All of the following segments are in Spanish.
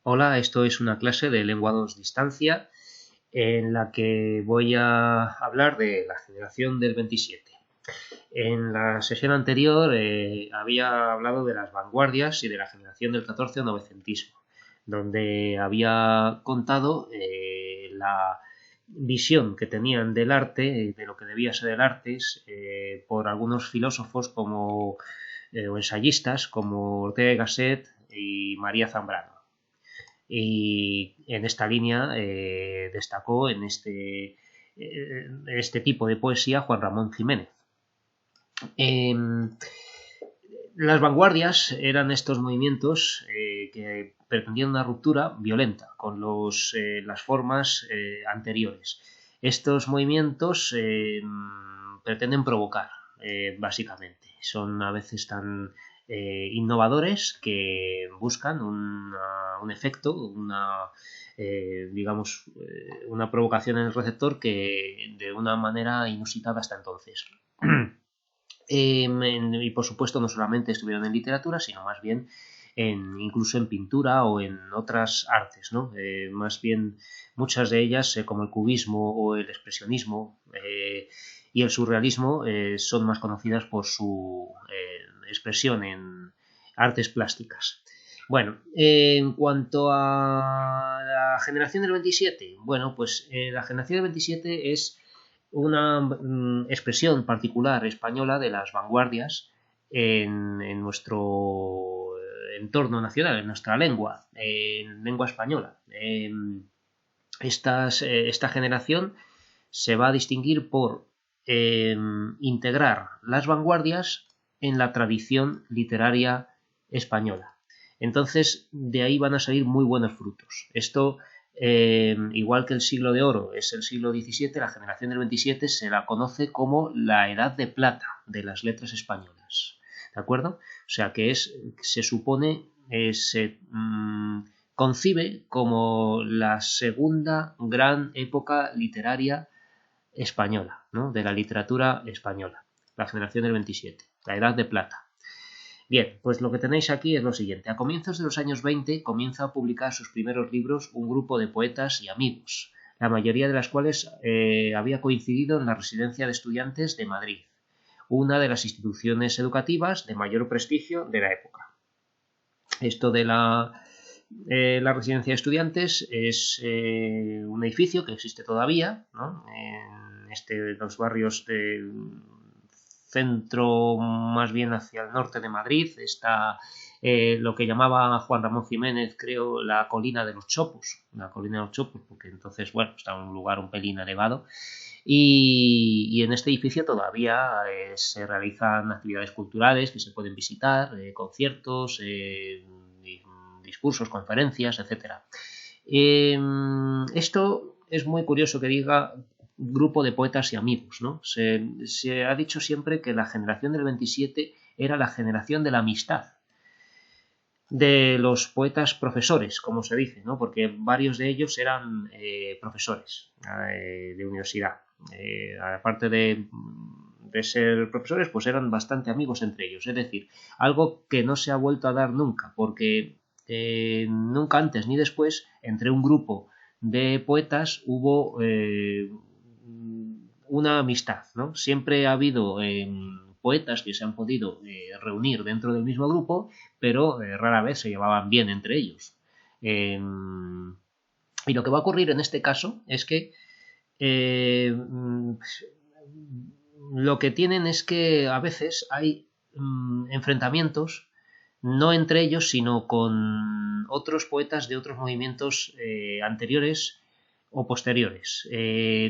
Hola, esto es una clase de lengua 2 distancia en la que voy a hablar de la generación del 27. En la sesión anterior había hablado de las vanguardias y de la generación del 14 o novecentismo, donde había contado la visión que tenían del arte, de lo que debía ser el arte, por algunos filósofos o ensayistas como Ortega y Gasset y María Zambrano. Y en esta línea destacó este tipo de poesía Juan Ramón Jiménez. Eh, las vanguardias eran estos movimientos que pretendían una ruptura violenta con las formas anteriores. Estos movimientos pretenden provocar, básicamente. Son a veces tan innovadores que buscan un efecto, una provocación en el receptor que de una manera inusitada hasta entonces. Y por supuesto no solamente estuvieron en literatura, sino más bien incluso en pintura o en otras artes, ¿no? Más bien muchas de ellas, como el cubismo o el expresionismo y el surrealismo, son más conocidas por su expresión en artes plásticas. Bueno, en cuanto a la generación del 27, bueno, pues la generación del 27 es una expresión particular española de las vanguardias en nuestro entorno nacional, en nuestra lengua, en lengua española. Esta generación se va a distinguir por integrar las vanguardias en la tradición literaria española. Entonces, de ahí van a salir muy buenos frutos. Esto, igual que el siglo de oro es el siglo XVII, la generación del 27 se la conoce como la edad de plata de las letras españolas. ¿De acuerdo? O sea que se supone, concibe como la segunda gran época literaria española, ¿no? De la literatura española, la generación del 27, la edad de plata. Bien, pues lo que tenéis aquí es lo siguiente. A comienzos de los años 20 comienza a publicar sus primeros libros un grupo de poetas y amigos, la mayoría de las cuales había coincidido en la Residencia de Estudiantes de Madrid, una de las instituciones educativas de mayor prestigio de la época. Esto de la Residencia de Estudiantes es un edificio que existe todavía, ¿no? En los barrios del centro, más bien hacia el norte de Madrid, está lo que llamaba Juan Ramón Jiménez, creo, la colina de los Chopos, porque entonces, bueno, está en un lugar un pelín elevado. Y en este edificio todavía se realizan actividades culturales que se pueden visitar, conciertos, discursos, conferencias, etcétera. Esto es muy curioso que diga grupo de poetas y amigos, ¿no? Se ha dicho siempre que la generación del 27 era la generación de la amistad de los poetas profesores, como se dice, ¿no? Porque varios de ellos eran profesores de universidad. Aparte de ser profesores, pues eran bastante amigos entre ellos. Es decir, algo que no se ha vuelto a dar nunca, porque nunca antes ni después, entre un grupo de poetas hubo una amistad, ¿no? Siempre ha habido poetas que se han podido reunir dentro del mismo grupo, pero rara vez se llevaban bien entre ellos. Y lo que va a ocurrir en este caso es que lo que tienen es que a veces hay enfrentamientos no entre ellos, sino con otros poetas de otros movimientos anteriores o posteriores,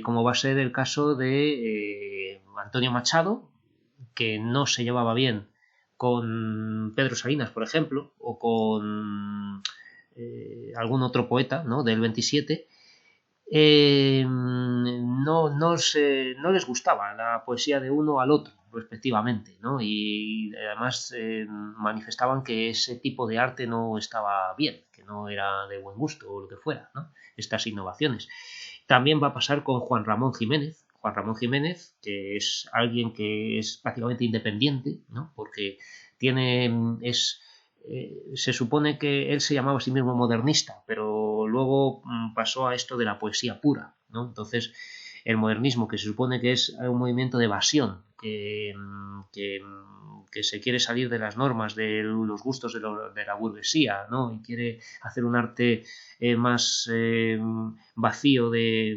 como va a ser el caso de Antonio Machado, que no se llevaba bien con Pedro Salinas, por ejemplo, o con algún otro poeta, ¿no?, del 27, no les gustaba la poesía de uno al otro, respectivamente, ¿no? Y además manifestaban que ese tipo de arte no estaba bien, que no era de buen gusto o lo que fuera, ¿no? Estas innovaciones. También va a pasar con Juan Ramón Jiménez. Juan Ramón Jiménez, que es alguien que es prácticamente independiente, ¿no? Porque es se supone que él se llamaba a sí mismo modernista, pero luego pasó a esto de la poesía pura, ¿no? Entonces, el modernismo, que se supone que es un movimiento de evasión, que se quiere salir de las normas, de los gustos de la burguesía, ¿no? Y quiere hacer un arte más vacío de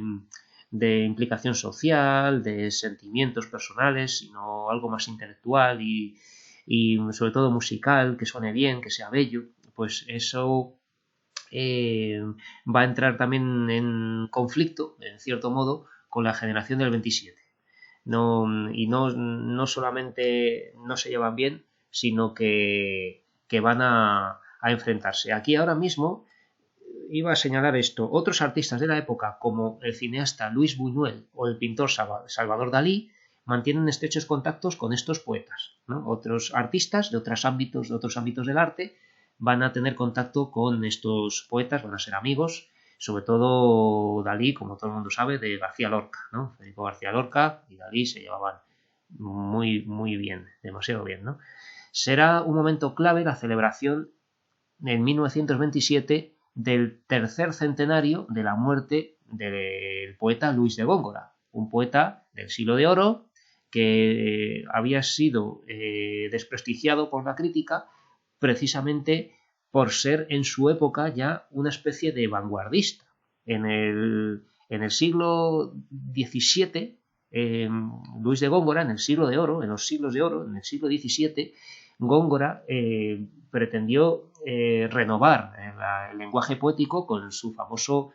implicación social, de sentimientos personales, sino algo más intelectual y sobre todo musical, que suene bien, que sea bello, pues eso va a entrar también en conflicto, en cierto modo, con la generación del 27. No solamente no se llevan bien, sino que van a enfrentarse. Aquí ahora mismo iba a señalar esto. Otros artistas de la época, como el cineasta Luis Buñuel o el pintor Salvador Dalí, mantienen estrechos contactos con estos poetas, ¿no? Otros artistas de otros ámbitos del arte van a tener contacto con estos poetas, van a ser amigos, sobre todo Dalí, como todo el mundo sabe, de García Lorca, ¿no? Federico García Lorca y Dalí se llevaban muy bien, demasiado bien, ¿no? Será un momento clave la celebración en 1927 del tercer centenario de la muerte del poeta Luis de Góngora, un poeta del siglo de oro que había sido desprestigiado por la crítica precisamente por ser en su época ya una especie de vanguardista. En el siglo XVII, Luis de Góngora, en el siglo de oro, en los siglos de oro, en el siglo XVII, Góngora pretendió renovar el lenguaje poético con su famoso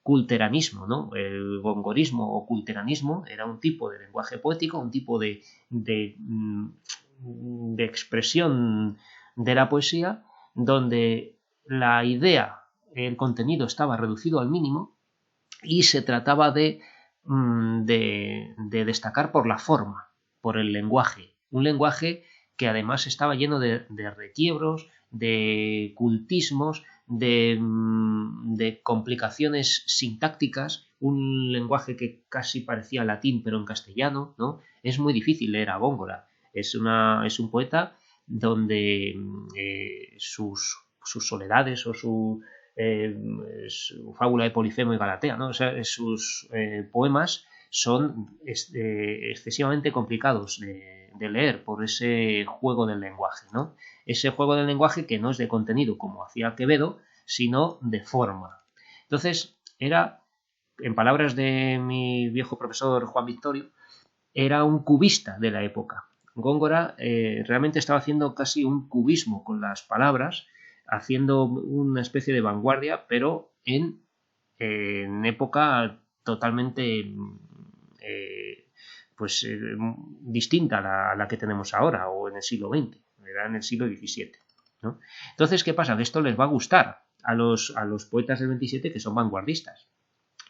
culteranismo, ¿no? El gongorismo o culteranismo era un tipo de lenguaje poético, un tipo de expresión de la poesía donde la idea, el contenido estaba reducido al mínimo y se trataba de destacar por la forma, por el lenguaje, un lenguaje que además estaba lleno de requiebros, de cultismos, de complicaciones sintácticas, un lenguaje que casi parecía latín pero en castellano, ¿no? Es muy difícil leer a Góngora. Es un poeta donde sus soledades o su fábula de Polifemo y Galatea, ¿no? O sea, sus poemas son excesivamente complicados de leer por ese juego del lenguaje, ¿no? Ese juego del lenguaje que no es de contenido como hacía Quevedo, sino de forma. Entonces, en palabras de mi viejo profesor Juan Victorio, era un cubista de la época. Góngora realmente estaba haciendo casi un cubismo con las palabras, haciendo una especie de vanguardia, pero en época totalmente pues distinta a la que tenemos ahora o en el siglo XX, era en el siglo XVII, ¿no? Entonces, ¿qué pasa? Que esto les va a gustar a los poetas del 27 que son vanguardistas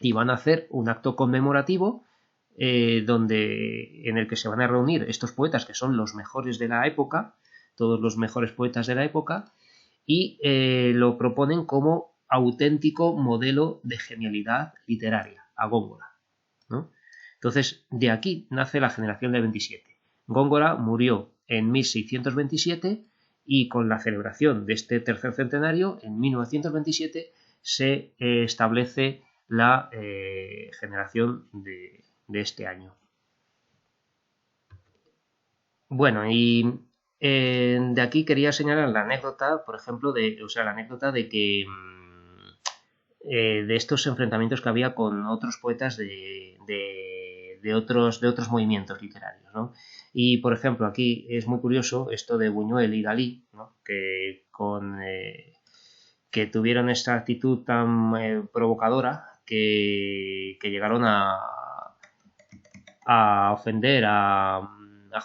y van a hacer un acto conmemorativo en el que se van a reunir estos poetas que son los mejores de la época, todos los mejores poetas de la época, y lo proponen como auténtico modelo de genialidad literaria, a Góngora, ¿no? Entonces, de aquí nace la generación del 27. Góngora murió en 1627 y con la celebración de este tercer centenario, en 1927, se establece la generación de este año. Bueno, y de aquí quería señalar la anécdota, por ejemplo, la anécdota de que de estos enfrentamientos que había con otros poetas de otros movimientos literarios, ¿no? Y, por ejemplo, aquí es muy curioso esto de Buñuel y Dalí, ¿no? Que tuvieron esta actitud tan provocadora que llegaron a ofender a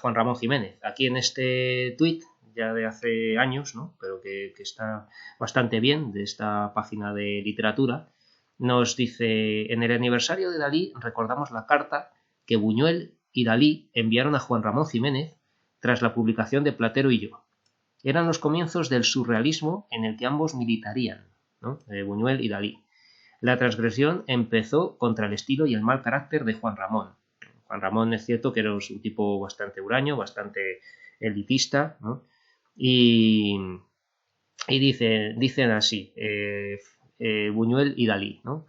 Juan Ramón Jiménez. Aquí en este tuit, ya de hace años, ¿no? Pero que está bastante bien, de esta página de literatura, nos dice: en el aniversario de Dalí recordamos la carta que Buñuel y Dalí enviaron a Juan Ramón Jiménez tras la publicación de Platero y yo. Eran los comienzos del surrealismo en el que ambos militarían, ¿no? Buñuel y Dalí. La transgresión empezó contra el estilo y el mal carácter de Juan Ramón. Juan Ramón es cierto que era un tipo bastante huraño, bastante elitista, ¿no? Y Y dicen así, Buñuel y Dalí, ¿no?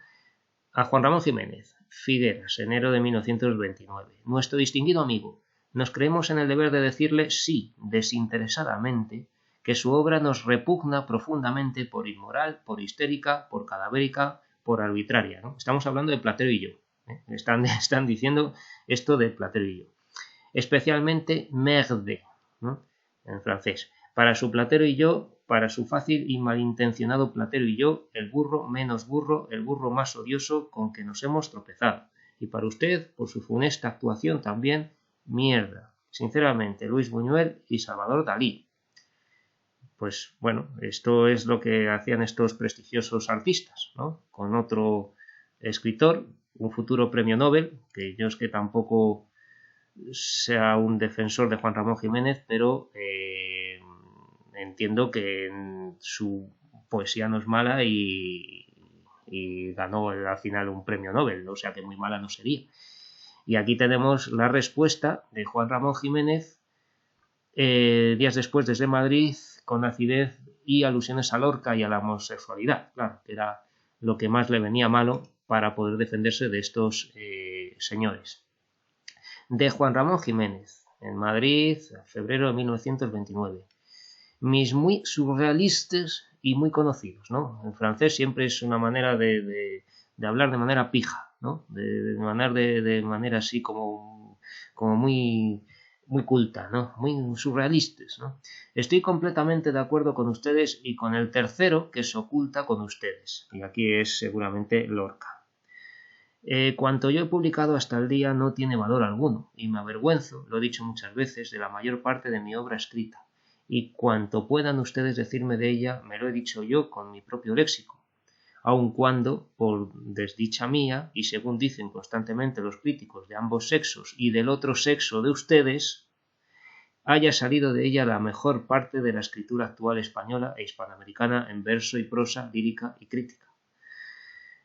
A Juan Ramón Jiménez, Figueras, enero de 1929. Nuestro distinguido amigo, nos creemos en el deber de decirle sí, desinteresadamente, que su obra nos repugna profundamente por inmoral, por histérica, por cadavérica, por arbitraria, ¿no? Estamos hablando de Platero y yo. Están diciendo esto de Platero y yo. Especialmente merde, ¿no? En francés. Para su Platero y yo, para su fácil y malintencionado Platero y yo, el burro menos burro, el burro más odioso con que nos hemos tropezado. Y para usted, por su funesta actuación también, mierda. Sinceramente, Luis Buñuel y Salvador Dalí. Pues bueno, esto es lo que hacían estos prestigiosos artistas, ¿no? Con otro escritor, un futuro premio Nobel, que yo es que tampoco sea un defensor de Juan Ramón Jiménez, pero entiendo que su poesía no es mala y ganó al final un premio Nobel, o sea que muy mala no sería. Y aquí tenemos la respuesta de Juan Ramón Jiménez días después desde Madrid con acidez y alusiones a Lorca y a la homosexualidad, claro, que era lo que más le venía malo para poder defenderse de estos señores. De Juan Ramón Jiménez, en Madrid, febrero de 1929. Mis muy surrealistas y muy conocidos, ¿no? En francés siempre es una manera de hablar de manera pija, ¿no? De manera así como muy, muy culta, ¿no? Muy surrealistas, ¿no? Estoy completamente de acuerdo con ustedes y con el tercero que se oculta con ustedes. Y aquí es seguramente Lorca. Cuanto yo he publicado hasta el día no tiene valor alguno, y me avergüenzo, lo he dicho muchas veces, de la mayor parte de mi obra escrita, y cuanto puedan ustedes decirme de ella, me lo he dicho yo con mi propio léxico, aun cuando, por desdicha mía, y según dicen constantemente los críticos de ambos sexos y del otro sexo de ustedes, haya salido de ella la mejor parte de la escritura actual española e hispanoamericana en verso y prosa, lírica y crítica.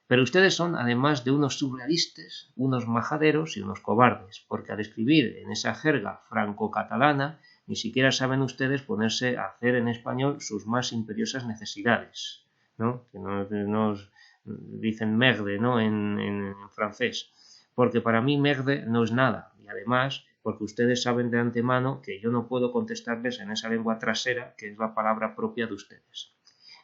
Pero ustedes son, además de unos surrealistas, unos majaderos y unos cobardes, porque al escribir en esa jerga franco-catalana, ni siquiera saben ustedes ponerse a hacer en español sus más imperiosas necesidades, ¿no? Que nos dicen merde, ¿no? En francés. Porque para mí merde no es nada, y además porque ustedes saben de antemano que yo no puedo contestarles en esa lengua trasera que es la palabra propia de ustedes.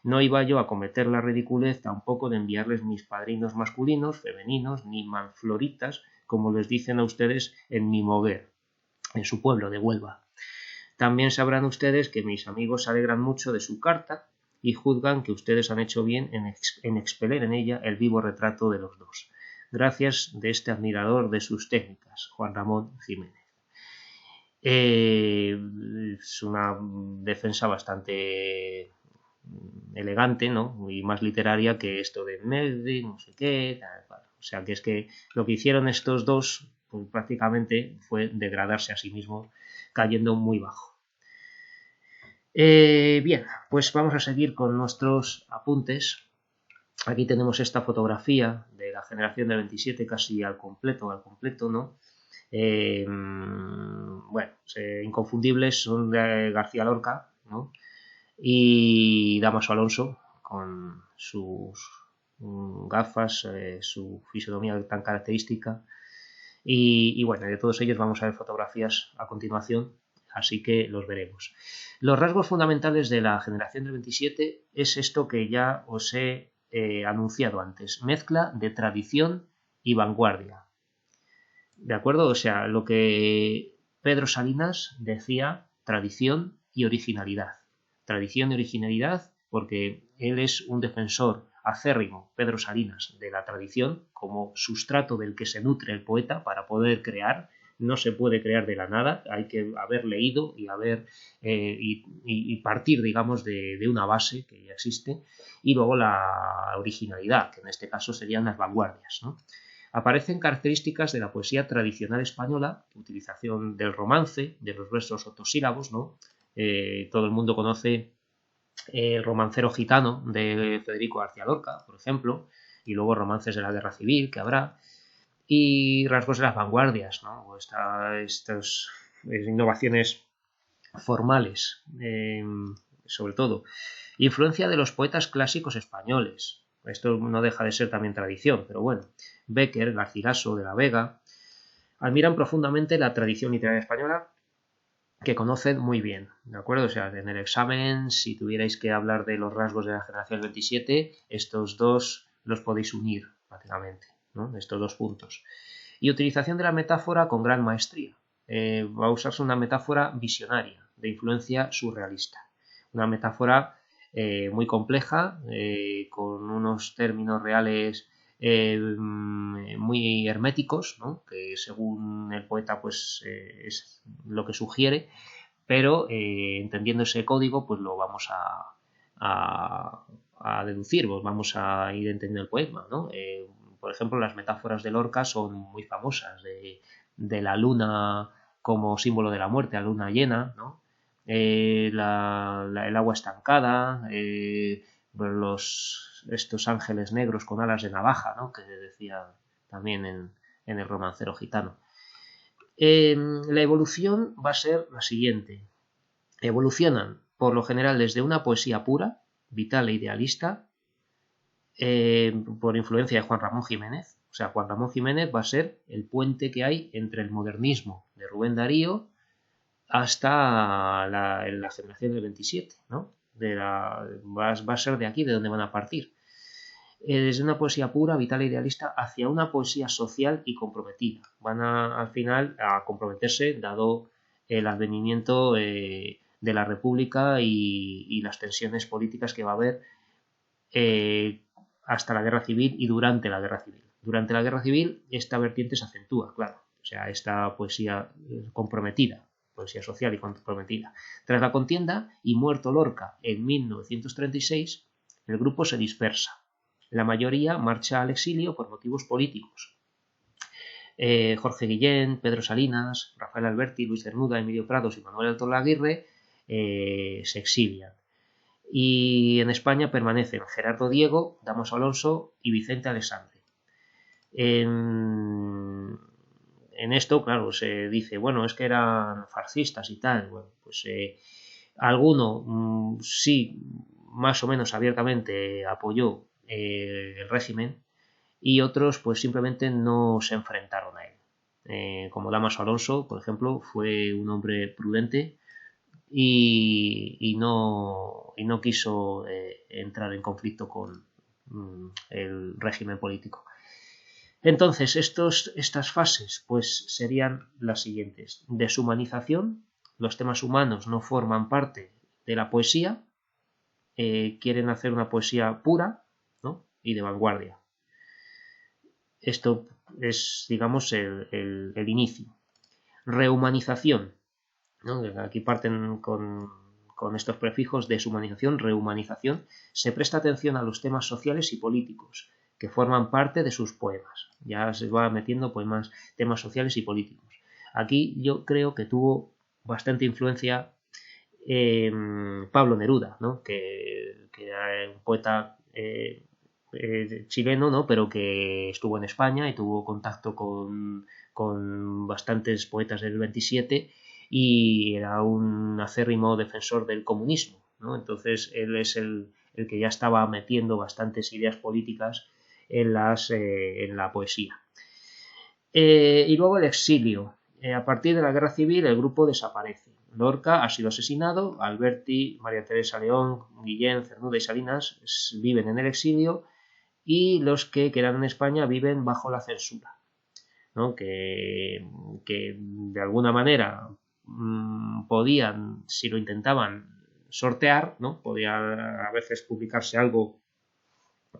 No iba yo a cometer la ridiculez tampoco de enviarles mis padrinos masculinos, femeninos, ni manfloritas, como les dicen a ustedes en Mimoguer, en su pueblo de Huelva. También sabrán ustedes que mis amigos se alegran mucho de su carta y juzgan que ustedes han hecho bien en expeler en ella el vivo retrato de los dos. Gracias de este admirador de sus técnicas, Juan Ramón Jiménez. Es una defensa bastante elegante, ¿no? Y más literaria que esto de Melvin, no sé qué, tal. O sea que es que lo que hicieron estos dos pues, prácticamente fue degradarse a sí mismos, cayendo muy bajo. Bien, pues vamos a seguir con nuestros apuntes. Aquí tenemos esta fotografía de la generación del 27 casi al completo, ¿no? Bueno, inconfundibles son de García Lorca, ¿no? Y Dámaso Alonso con sus gafas, su fisonomía tan característica y bueno, de todos ellos vamos a ver fotografías a continuación, así que los veremos. Los rasgos fundamentales de la generación del 27 es esto que ya os he anunciado antes, mezcla de tradición y vanguardia. ¿De acuerdo? O sea, lo que Pedro Salinas decía, tradición y originalidad. Tradición y originalidad porque él es un defensor acérrimo, Pedro Salinas, de la tradición como sustrato del que se nutre el poeta para poder crear. No se puede crear de la nada, hay que haber leído y y partir, digamos, de una base que ya existe, y luego la originalidad, que en este caso serían las vanguardias, ¿no? Aparecen características de la poesía tradicional española, utilización del romance, de los versos octosílabos, ¿no? Todo el mundo conoce el romancero gitano de Federico García Lorca, por ejemplo, y luego romances de la guerra civil que habrá, y rasgos de las vanguardias, ¿no? Estas innovaciones formales, sobre todo. Influencia de los poetas clásicos españoles. Esto no deja de ser también tradición, pero bueno. Bécquer, Garcilaso, de la Vega, admiran profundamente la tradición literaria española que conocen muy bien, ¿de acuerdo? O sea, en el examen, si tuvierais que hablar de los rasgos de la generación 27, estos dos los podéis unir, prácticamente, ¿no? Estos dos puntos. Y utilización de la metáfora con gran maestría. Va a usarse una metáfora visionaria, de influencia surrealista. Una metáfora muy compleja, con unos términos reales muy herméticos, ¿no? Que según el poeta pues es lo que sugiere, pero entendiendo ese código pues lo vamos a deducir, pues vamos a ir entendiendo el poema, ¿no? Por ejemplo, las metáforas de Lorca son muy famosas, de la luna como símbolo de la muerte, la luna llena, ¿no? El agua estancada, estos ángeles negros con alas de navaja, ¿no? Que decía también en el romancero gitano. La evolución va a ser la siguiente. Evolucionan, por lo general, desde una poesía pura, vital e idealista, por influencia de Juan Ramón Jiménez. O sea, Juan Ramón Jiménez va a ser el puente que hay entre el modernismo de Rubén Darío hasta la generación del 27, ¿no? Va a ser de aquí de donde van a partir. Desde una poesía pura, vital e idealista, hacia una poesía social y comprometida. Van al final a comprometerse, dado el advenimiento de la República y las tensiones políticas que va a haber hasta la Guerra Civil y durante la Guerra Civil. Durante la Guerra Civil esta vertiente se acentúa, claro. O sea, esta poesía comprometida, poesía social y comprometida. Tras la contienda y muerto Lorca en 1936, el grupo se dispersa. La mayoría marcha al exilio por motivos políticos. Jorge Guillén, Pedro Salinas, Rafael Alberti, Luis Cernuda, Emilio Prados y Manuel Alto Laguirre se exilian. Y en España permanecen Gerardo Diego, Damaso Alonso y Vicente Alessandri. En esto, claro, se dice, bueno, es que eran fascistas y tal. Bueno, pues alguno sí, más o menos abiertamente apoyó el régimen y otros pues simplemente no se enfrentaron a él. Como Damaso Alonso, por ejemplo, fue un hombre prudente y no quiso entrar en conflicto con el régimen político. Entonces, estas fases pues serían las siguientes. Deshumanización, los temas humanos no forman parte de la poesía, quieren hacer una poesía pura, ¿no? Y de vanguardia. Esto es, digamos, el inicio. Rehumanización, ¿no? Aquí parten con estos prefijos: deshumanización, rehumanización. Se presta atención a los temas sociales y políticos que forman parte de sus poemas. Ya se va metiendo poemas, temas sociales y políticos. Aquí yo creo que tuvo bastante influencia Pablo Neruda, ¿no? que era un poeta chileno, ¿no? Pero que estuvo en España y tuvo contacto con bastantes poetas del 27 y era un acérrimo defensor del comunismo, ¿no? Entonces él es el que ya estaba metiendo bastantes ideas políticas en la poesía. Y luego el exilio. A partir de la Guerra Civil el grupo desaparece. Lorca ha sido asesinado, Alberti, María Teresa León, Guillén, Cernuda y Salinas viven en el exilio y los que quedan en España viven bajo la censura, ¿no? Que de alguna manera podían, si lo intentaban, sortear, ¿no? Podía a veces publicarse algo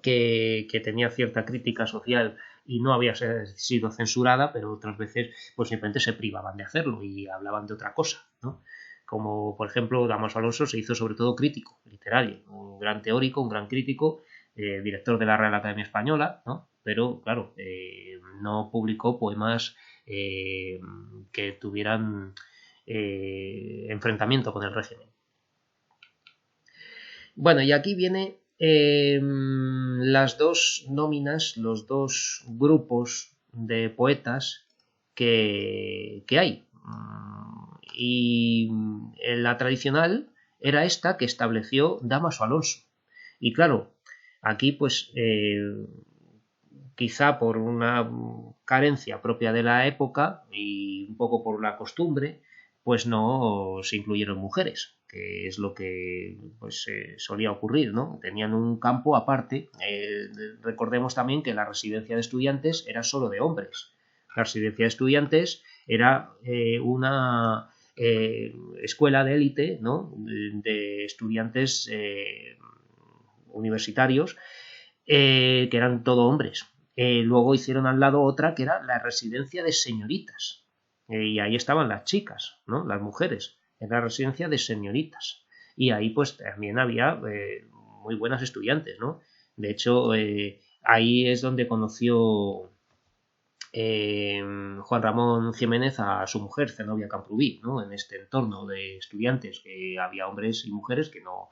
que tenía cierta crítica social y no había sido censurada, pero otras veces pues simplemente se privaban de hacerlo y hablaban de otra cosa, ¿no? Como por ejemplo Damaso Alonso se hizo sobre todo crítico literario, un gran teórico, un gran crítico, director de la Real Academia Española, ¿no? Pero claro, no publicó poemas que tuvieran enfrentamiento con el régimen. Bueno, y aquí viene las dos nóminas, los dos grupos de poetas que hay. Y la tradicional era esta que estableció Dámaso Alonso. Y claro, aquí pues quizá por una carencia propia de la época y un poco por la costumbre, pues no se incluyeron mujeres, que es lo que pues, solía ocurrir, ¿no? Tenían un campo aparte. Recordemos también que la residencia de estudiantes era solo de hombres. La residencia de estudiantes era una escuela de élite, ¿no? De estudiantes universitarios que eran todo hombres. Luego hicieron al lado otra que era la residencia de señoritas. Y ahí estaban las chicas, ¿no? Las mujeres. Era la residencia de señoritas. Y ahí pues también había muy buenas estudiantes, ¿no? De hecho, ahí es donde conoció Juan Ramón Jiménez a su mujer, Zenobia Camprubí, ¿no? En este entorno de estudiantes, que había hombres y mujeres que no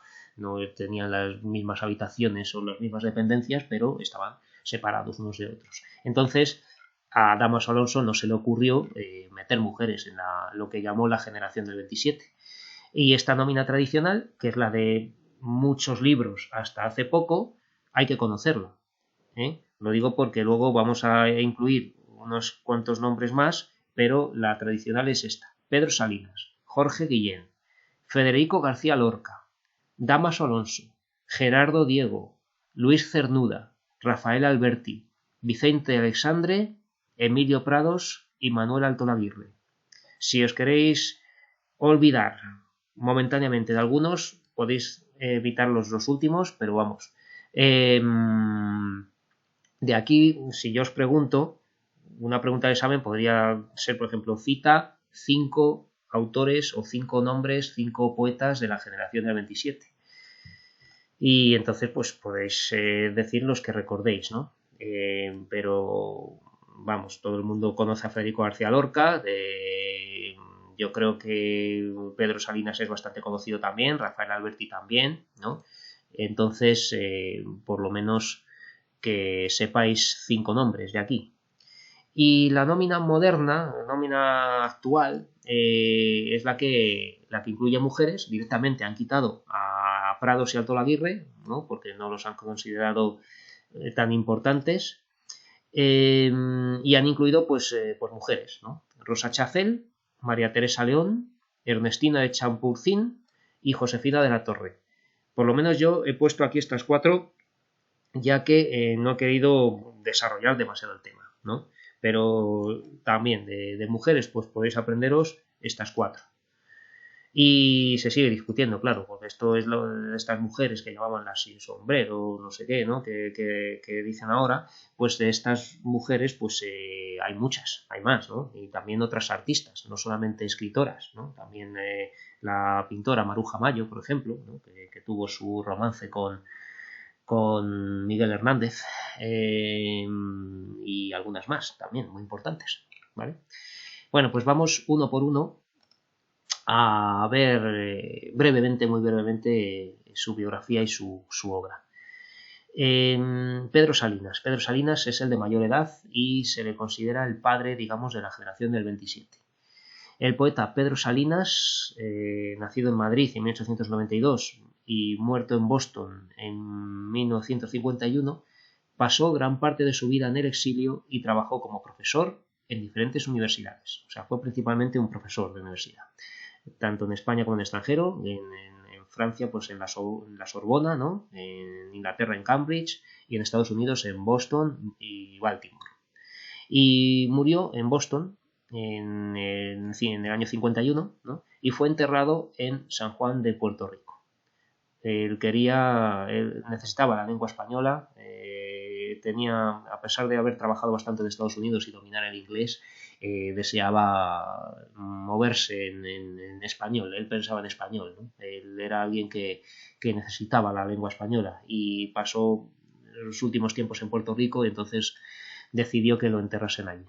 tenían las mismas habitaciones o las mismas dependencias, pero estaban separados unos de otros. Entonces, a Dámaso Alonso no se le ocurrió meter mujeres en lo que llamó la generación del 27. Y esta nómina tradicional, que es la de muchos libros hasta hace poco, hay que conocerlo. Lo digo porque luego vamos a incluir unos cuantos nombres más, pero la tradicional es esta: Pedro Salinas, Jorge Guillén, Federico García Lorca, Dámaso Alonso, Gerardo Diego, Luis Cernuda, Rafael Alberti, Vicente Alexandre, Emilio Prados y Manuel Altón Aguirre. Si os queréis olvidar momentáneamente de algunos, podéis evitar los últimos, pero vamos. De aquí, si yo os pregunto, una pregunta de examen podría ser, por ejemplo, cita 5 autores o 5 nombres, 5 poetas de la generación del 27. Y entonces, pues podéis decir los que recordéis, ¿no? Pero, vamos, todo el mundo conoce a Federico García Lorca. Yo creo que Pedro Salinas es bastante conocido también, Rafael Alberti también, ¿no? Entonces, por lo menos que sepáis 5 nombres de aquí. Y la nómina moderna, la nómina actual, es la que incluye mujeres. Directamente han quitado a Prados y Alto Aguirre, ¿no? Porque no los han considerado tan importantes. Y han incluido pues mujeres, ¿no? Rosa Chacel, María Teresa León, Ernestina de Champurcín y Josefina de la Torre. Por lo menos yo he puesto aquí estas 4 ya que no he querido desarrollar demasiado el tema, ¿no? Pero también de mujeres pues podéis aprenderos estas 4. Y se sigue discutiendo, claro, porque esto es lo de estas mujeres que llamaban las sin sombrero, no sé qué, ¿no? Que dicen ahora, pues de estas mujeres pues hay muchas, hay más, ¿no? Y también otras artistas, no solamente escritoras, ¿no? También la pintora Maruja Mayo, por ejemplo, ¿no? que tuvo su romance con Miguel Hernández y algunas más también muy importantes, ¿vale? Bueno, pues vamos uno por uno a ver muy brevemente su biografía y su obra. Pedro Salinas. Pedro Salinas es el de mayor edad y se le considera el padre, digamos, de la generación del 27. El poeta Pedro Salinas, nacido en Madrid en 1892 y muerto en Boston en 1951, pasó gran parte de su vida en el exilio y trabajó como profesor en diferentes universidades. O sea, fue principalmente un profesor de universidad, tanto en España como en el extranjero, en Francia pues en la Sorbona, ¿no? En Inglaterra en Cambridge y en Estados Unidos en Boston y Baltimore. Y murió en Boston en el año 51, ¿no? Y fue enterrado en San Juan de Puerto Rico. Él necesitaba la lengua española, a pesar de haber trabajado bastante en Estados Unidos y dominar el inglés, deseaba moverse en español. Él pensaba en español, ¿no? Él era alguien que necesitaba la lengua española y pasó los últimos tiempos en Puerto Rico y entonces decidió que lo enterrasen allí.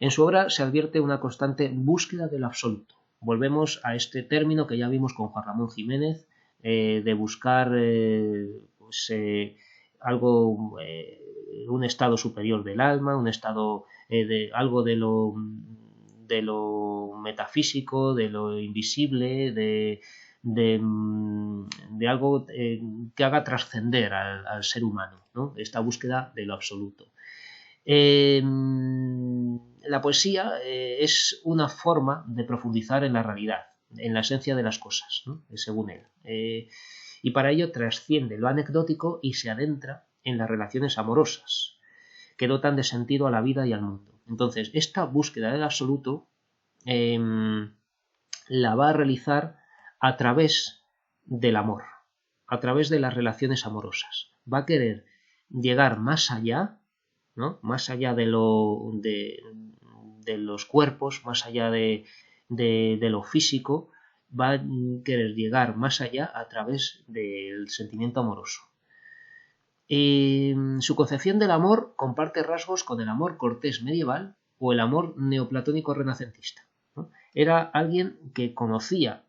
En su obra se advierte una constante búsqueda del absoluto. Volvemos a este término que ya vimos con Juan Ramón Jiménez, de buscar algo, un estado superior del alma, un estado algo de lo metafísico, de lo invisible, de algo que haga trascender al ser humano, ¿no? Esta búsqueda de lo absoluto. La poesía es una forma de profundizar en la realidad, en la esencia de las cosas, ¿no? Según él. Y para ello trasciende lo anecdótico y se adentra en las relaciones amorosas, que dotan de sentido a la vida y al mundo. Entonces, esta búsqueda del absoluto la va a realizar a través del amor, a través de las relaciones amorosas. Va a querer llegar más allá, ¿no? Más allá de los cuerpos, más allá de lo físico, va a querer llegar más allá a través del sentimiento amoroso. Su concepción del amor comparte rasgos con el amor cortés medieval o el amor neoplatónico renacentista, ¿no? Era alguien que conocía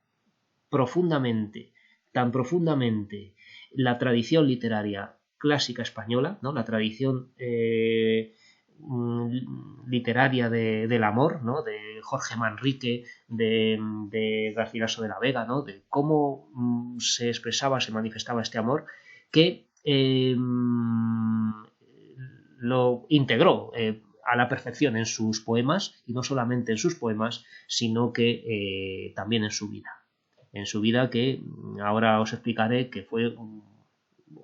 profundamente, tan profundamente, la tradición literaria clásica española, ¿no? La tradición literaria del amor, ¿no? De Jorge Manrique, de Garcilaso de la Vega, ¿no? De cómo se expresaba, se manifestaba este amor, que lo integró a la perfección en sus poemas, y no solamente en sus poemas, sino que también en su vida, que ahora os explicaré que fue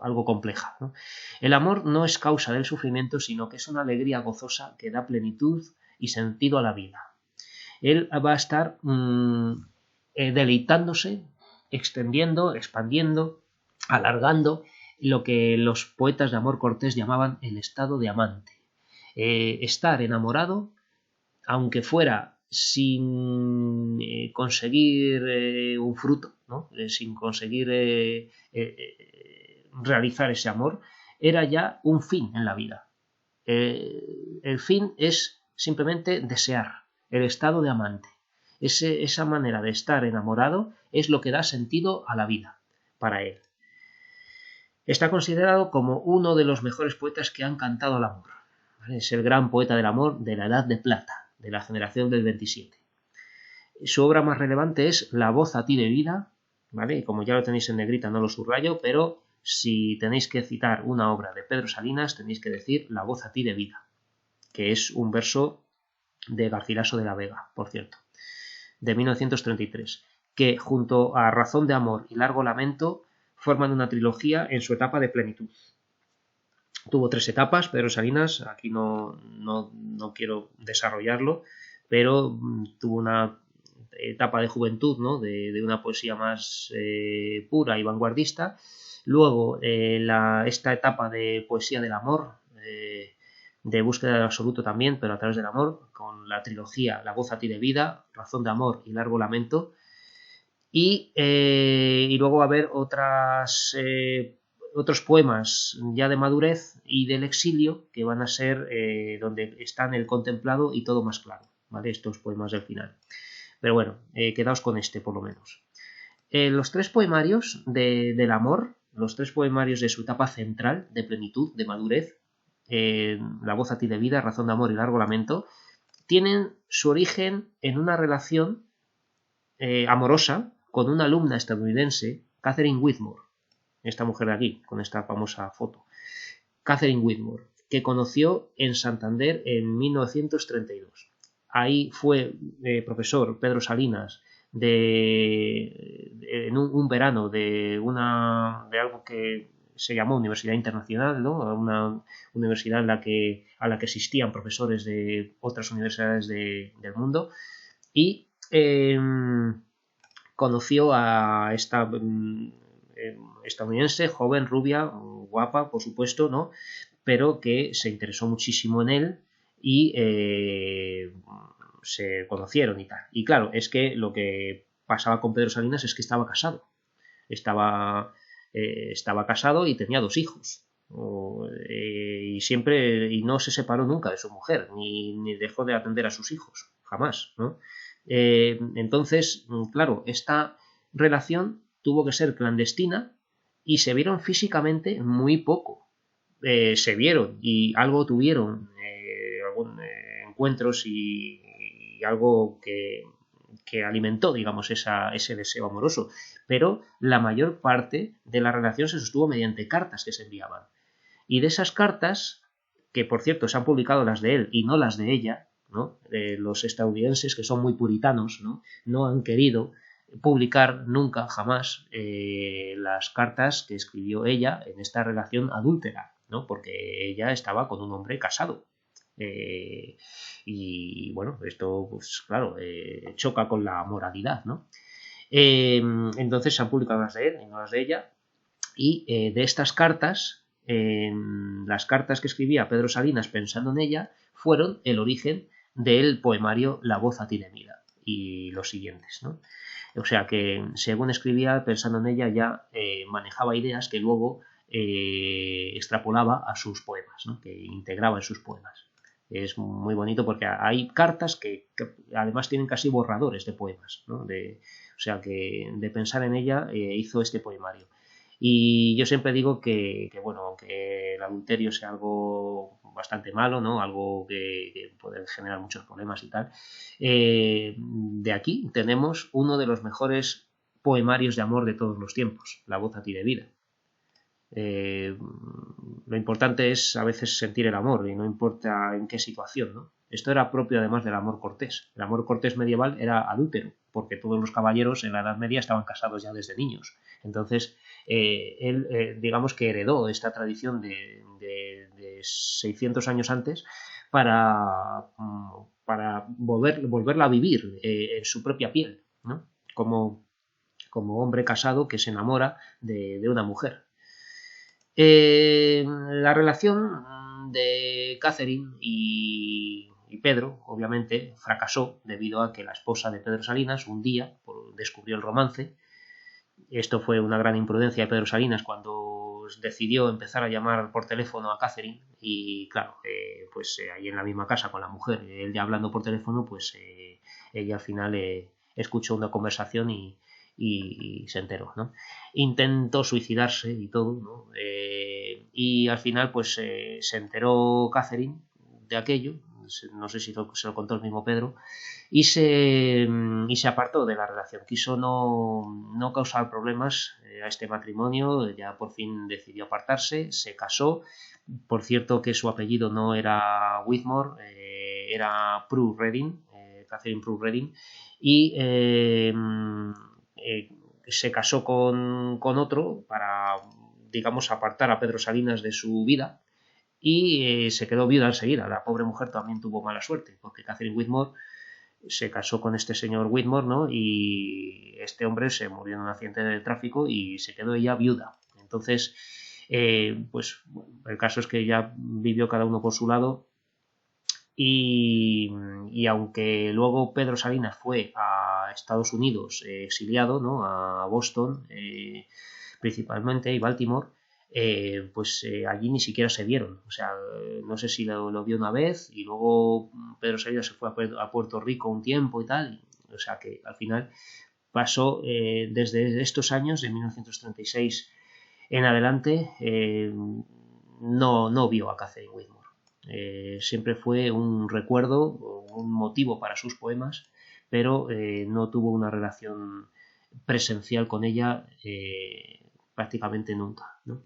algo compleja, ¿no? El amor no es causa del sufrimiento, sino que es una alegría gozosa que da plenitud y sentido a la vida. Él va a estar deleitándose, extendiendo, expandiendo, alargando lo que los poetas de amor cortés llamaban el estado de amante. Estar enamorado, aunque fuera sin conseguir un fruto, ¿no? Sin conseguir realizar ese amor, era ya un fin en la vida. El fin es simplemente desear, el estado de amante. Esa manera de estar enamorado es lo que da sentido a la vida para él. Está considerado como uno de los mejores poetas que han cantado al amor, ¿vale? Es el gran poeta del amor de la Edad de Plata, de la generación del 27. Su obra más relevante es La voz a ti de vida, ¿vale? Y como ya lo tenéis en negrita no lo subrayo, pero si tenéis que citar una obra de Pedro Salinas tenéis que decir La voz a ti de vida, que es un verso de Garcilaso de la Vega, por cierto, de 1933, que junto a Razón de amor y Largo lamento forman una trilogía en su etapa de plenitud. Tuvo 3 etapas, Pedro Salinas, aquí no quiero desarrollarlo, pero tuvo una etapa de juventud, ¿no? de una poesía más pura y vanguardista. Luego esta etapa de poesía del amor, de búsqueda del absoluto también, pero a través del amor, con la trilogía La voz a ti de vida, Razón de amor y Largo lamento. Y luego va a haber otros poemas ya de madurez y del exilio, que van a ser donde están el contemplado y todo más claro, ¿vale? Estos poemas del final. Pero bueno, quedaos con este por lo menos. Los 3 poemarios del amor, los 3 poemarios de su etapa central, de plenitud, de madurez, La voz a ti de vida, Razón de amor y Largo lamento, tienen su origen en una relación amorosa con una alumna estadounidense, Catherine Whitmore, esta mujer de aquí, con esta famosa foto. Catherine Whitmore, que conoció en Santander en 1932. Ahí fue profesor Pedro Salinas en un verano de algo que se llamó Universidad Internacional, ¿no? Una universidad a la que asistían profesores de otras universidades del mundo, y conoció a esta estadounidense, joven, rubia, guapa, por supuesto, ¿no? Pero que se interesó muchísimo en él y se conocieron y tal. Y claro, es que lo que pasaba con Pedro Salinas es que estaba casado. Estaba casado y tenía 2 hijos. Y no se separó nunca de su mujer, ni dejó de atender a sus hijos, jamás, ¿no? Entonces, claro, esta relación tuvo que ser clandestina y se vieron físicamente muy poco. Se vieron y algo tuvieron, encuentros y algo que alimentó, digamos, ese deseo amoroso, pero la mayor parte de la relación se sostuvo mediante cartas que se enviaban. Y de esas cartas, que por cierto se han publicado las de él y no las de ella, ¿no? Los estadounidenses, que son muy puritanos, no han querido publicar nunca, jamás, las cartas que escribió ella en esta relación adúltera, ¿no? Porque ella estaba con un hombre casado. Y bueno, esto, pues claro, choca con la moralidad, ¿no? Entonces se han publicado las de él y no las de ella. Y de estas cartas, las cartas que escribía Pedro Salinas pensando en ella, fueron el origen del poemario La voz a ti de mira y los siguientes, ¿no? O sea que según escribía pensando en ella ya manejaba ideas que luego extrapolaba a sus poemas, ¿no? Que integraba en sus poemas. Es muy bonito porque hay cartas que además tienen casi borradores de poemas, ¿no? O sea que de pensar en ella hizo este poemario. Y yo siempre digo bueno, aunque el adulterio sea algo bastante malo, ¿no? Algo que puede generar muchos problemas y tal, de aquí tenemos uno de los mejores poemarios de amor de todos los tiempos, La voz a ti de vida. Lo importante es a veces sentir el amor y no importa en qué situación, ¿no? Esto era propio además del amor cortés. El amor cortés medieval era adúltero, porque todos los caballeros en la Edad Media estaban casados ya desde niños. Entonces, él, digamos que heredó esta tradición de 600 años antes para volverla a vivir en su propia piel, ¿no? Como hombre casado que se enamora de una mujer. La relación de Catherine y Pedro, obviamente, fracasó debido a que la esposa de Pedro Salinas un día descubrió el romance. Esto fue una gran imprudencia de Pedro Salinas cuando decidió empezar a llamar por teléfono a Catherine y claro, pues ahí en la misma casa con la mujer, él ya hablando por teléfono, pues ella al final escuchó una conversación y se enteró, ¿no? Intentó suicidarse y todo, ¿no? Y al final pues se enteró Catherine de aquello, no sé si se lo contó el mismo Pedro, y se apartó de la relación, quiso no causar problemas a este matrimonio, ya por fin decidió apartarse, se casó, por cierto que su apellido no era Whitmore, era Prue Redding, Catherine Prue Redding, y se casó con otro para, digamos, apartar a Pedro Salinas de su vida y se quedó viuda enseguida. La pobre mujer también tuvo mala suerte porque Catherine Whitmore se casó con este señor Whitmore, ¿no? Y este hombre se murió en un accidente de tráfico y se quedó ella viuda. Entonces, pues el caso es que ya vivió cada uno por su lado y aunque luego Pedro Salinas fue a Estados Unidos exiliado, ¿no? A Boston principalmente y Baltimore, pues allí ni siquiera se vieron. O sea, no sé si lo vio una vez y luego Pedro Salinas se fue a Puerto Rico un tiempo y tal. O sea que al final pasó desde estos años, de 1936 en adelante, no vio a Catherine Whitmore. Siempre fue un recuerdo, un motivo para sus poemas, pero no tuvo una relación presencial con ella prácticamente nunca, ¿no?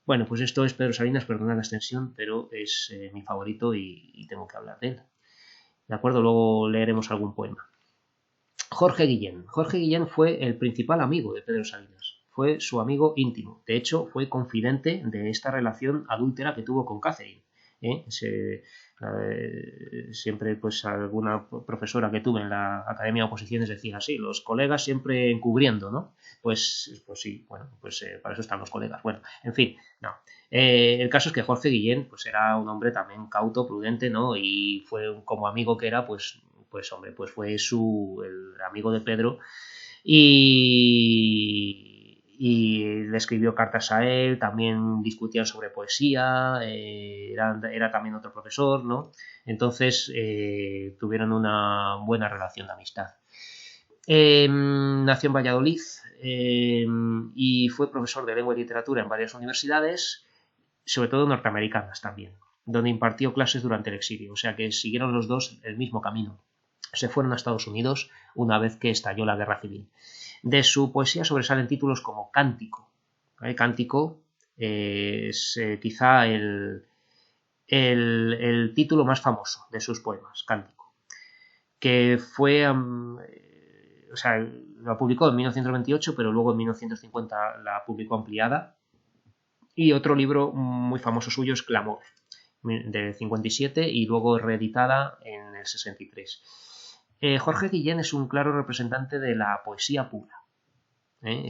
Bueno, pues esto es Pedro Salinas, perdona la extensión, pero es mi favorito y tengo que hablar de él. ¿De acuerdo? Luego leeremos algún poema. Jorge Guillén. Jorge Guillén fue el principal amigo de Pedro Salinas. Fue su amigo íntimo. De hecho, fue confidente de esta relación adúltera que tuvo con Catherine. Siempre pues alguna profesora que tuve en la Academia de Oposiciones decía así, los colegas siempre encubriendo, ¿no? Pues sí, bueno, pues para eso están los colegas. Bueno, en fin, no. El caso es que Jorge Guillén pues era un hombre también cauto, prudente, ¿no? Y fue como amigo que era, pues hombre, pues fue el amigo de Pedro y le escribió cartas a él, también discutían sobre poesía, era también otro profesor, ¿no? Entonces tuvieron una buena relación de amistad. Nació en Valladolid y fue profesor de lengua y literatura en varias universidades, sobre todo norteamericanas también, donde impartió clases durante el exilio, o sea que siguieron los dos el mismo camino. se fueron a Estados Unidos una vez que estalló la Guerra Civil. De su poesía sobresalen títulos como Cántico. Cántico es quizá el título más famoso de sus poemas, Cántico, que fue, o sea, la publicó en 1928, pero luego en 1950 la publicó ampliada. Y otro libro muy famoso suyo es Clamor, de 57 y luego reeditada en el 63. Jorge Guillén es un claro representante de la poesía pura.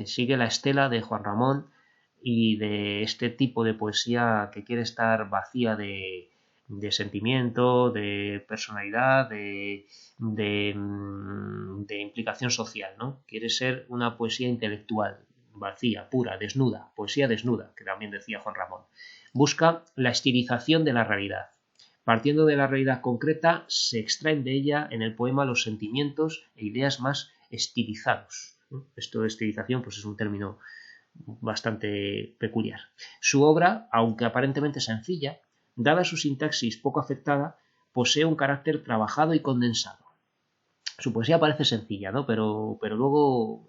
Sigue la estela de Juan Ramón y de este tipo de poesía que quiere estar vacía de sentimiento, de personalidad, de implicación social, ¿no? Quiere ser una poesía intelectual, vacía, pura, desnuda, poesía desnuda, que también decía Juan Ramón. Busca la estilización de la realidad. Partiendo de la realidad concreta, se extraen de ella en el poema los sentimientos e ideas más estilizados. Esto de estilización pues es un término bastante peculiar. Su obra, aunque aparentemente sencilla, dada su sintaxis poco afectada, posee un carácter trabajado y condensado. Su poesía parece sencilla, ¿no? pero luego